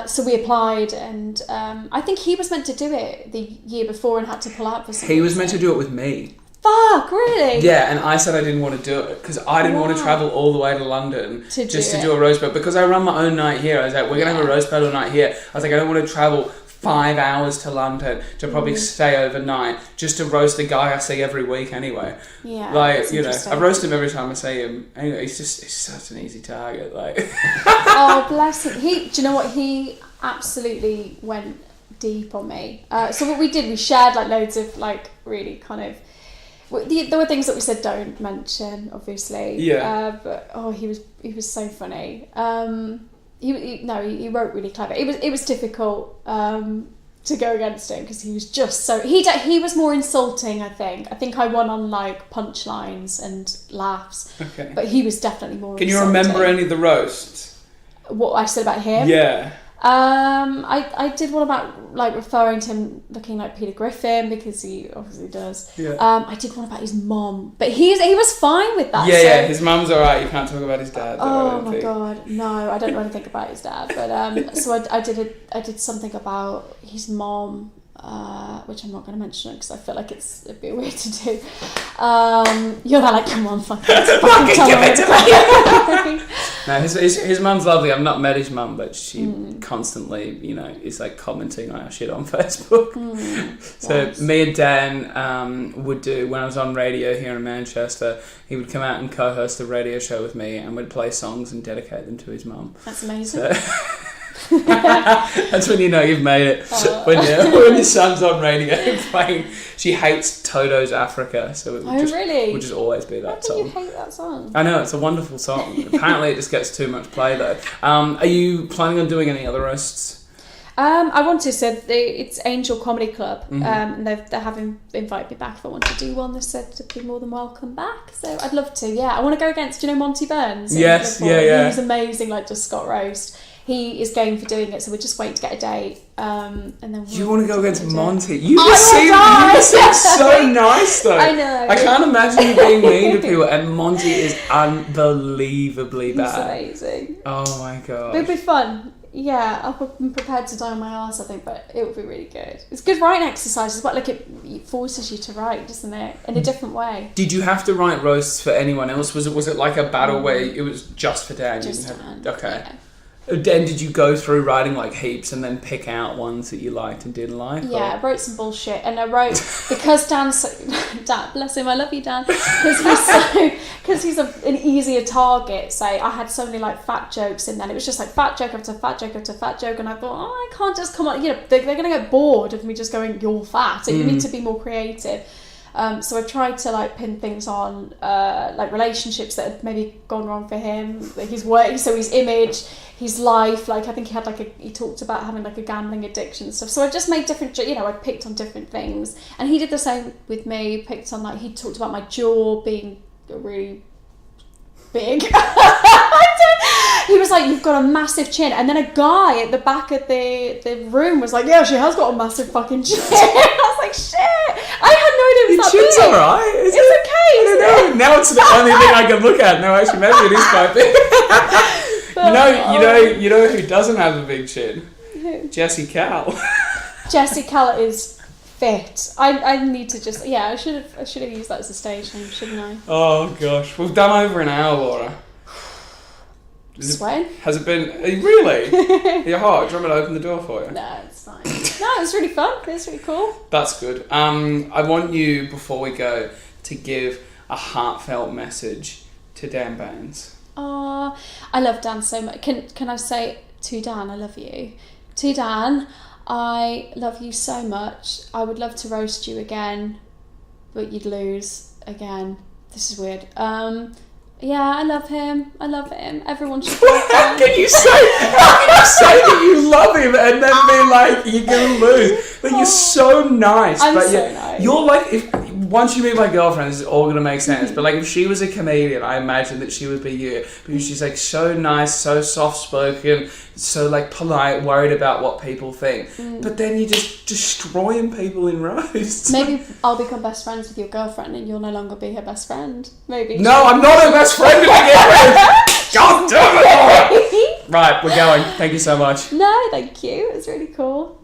So we applied, and I think he was meant to do it the year before and had to pull out for something. He was meant to do it with me. Fuck, really? Yeah, and I said I didn't want to do it because I didn't want to travel all the way to London to do a roast battle, because I run my own night here. I was like, we're going to have a roast battle night here. I was like, I don't want to travel 5 hours to London to probably stay overnight just to roast a guy I see every week anyway. Yeah, like, you know, I roast him every time I see him. Anyway, he's such an easy target. Like, oh, bless him. Do you know what? He absolutely went deep on me. So what we did, we shared like loads of like really kind of. There were things that we said don't mention, obviously. Yeah. But he was so funny. He wrote really clever. It was difficult to go against him because he was just so he was more insulting. I think I won on like punchlines and laughs. Okay. But he was definitely more. Can insulting. You remember any of the roasts? What I said about him? Yeah. I did one about like referring to him looking like Peter Griffin because he obviously does. Yeah. I did one about his mom, but he was fine with that. Yeah, his mum's alright. You can't talk about his dad. Oh my god, no! I don't know anything about his dad, but so I did something about his mom. Which I'm not going to mention because I feel like it'd be weird to do. You're like, come on, fucking give it to me. No, his mum's lovely. I've not met his mum, but she constantly, is like commenting on our shit on Facebook. So nice. Me and Dan would do, when I was on radio here in Manchester, he would come out and co-host a radio show with me, and we'd play songs and dedicate them to his mum. That's amazing. That's when you know you've made it. When your son's on radio playing She Hates Toto's Africa, so it would just always be that song. How do you hate that song? I know, it's a wonderful song. Apparently it just gets too much play though. Are you planning on doing any other roasts? I want to. So it's Angel Comedy Club, and they have invited me back if I want to do one. They said to be more than welcome back. So I'd love to. Yeah, I want to go against. Do you know Monty Burns? Yes, yeah. He was amazing. Like just Scott Roast. He is game for doing it. So we're just waiting to get a date. And then you want to go against Monty? You just seem so nice though. I know. I can't imagine you being mean to people, and Monty is unbelievably bad. He's amazing. Oh my god. It'd be fun. Yeah, I'm prepared to die on my arse, I think, but it would be really good. It's good writing exercises, but like it forces you to write, doesn't it? In a different way. Did you have to write roasts for anyone else? Was it like a battle where it was just for Dan? Just Dan. Okay. Yeah. Then did you go through writing like heaps and then pick out ones that you liked and didn't like? Yeah, I wrote some bullshit, and I wrote because Dan's Dan, bless him, I love you, Dan, because he's an easier target. So I had so many like fat jokes, and then it was just like fat joke after fat joke after fat joke, and I thought, I can't just come on, they're going to get bored of me just going, you're fat. So you need to be more creative. So I've tried to like pin things on like relationships that had maybe gone wrong for him, like his work, so his image, his life. Like I think he talked about having like a gambling addiction and stuff. So I've just made different, I picked on different things, and he did the same with me. Picked on like he talked about my jaw being really big. He was like, you've got a massive chin, and then a guy at the back of the room was like, yeah, she has got a massive fucking chin. I was like, shit, I had no idea it was that big. Your chin's alright. It's okay. I don't know. Now it's the only thing I can look at. No, actually, maybe it is quite big. You know who doesn't have a big chin? Who? Jessie Cal. Jessie Cal is fit. I need to just I should have used that as a stage name, shouldn't I? Oh gosh, we've done over an hour, Laura. Sweating? Has it been really? You're hot. Do you want me to open the door for you? No, it's fine. No, it was really fun. It was really cool. That's good. I want you, before we go, to give a heartfelt message to Dan Baines. Oh, I love Dan so much. Can I say to Dan, I love you. To Dan, I love you so much. I would love to roast you again, but you'd lose again. This is weird. Yeah, I love him. Everyone should love him. How can you say that you love him and then be like, you're going to lose? But you're so nice. I'm but so nice. You're like, once you meet my girlfriend, this is all going to make sense. But like, if she was a comedian, I imagine that she would be you. Because she's like so nice, so soft-spoken, so like polite, worried about what people think. But then you're just destroying people in roasts. Maybe I'll become best friends with your girlfriend and you'll no longer be her best friend. Maybe. No, I'm not her best friend if I get rid. God damn it, Laura. Right, we're going. Thank you so much. No, thank you. It was really cool.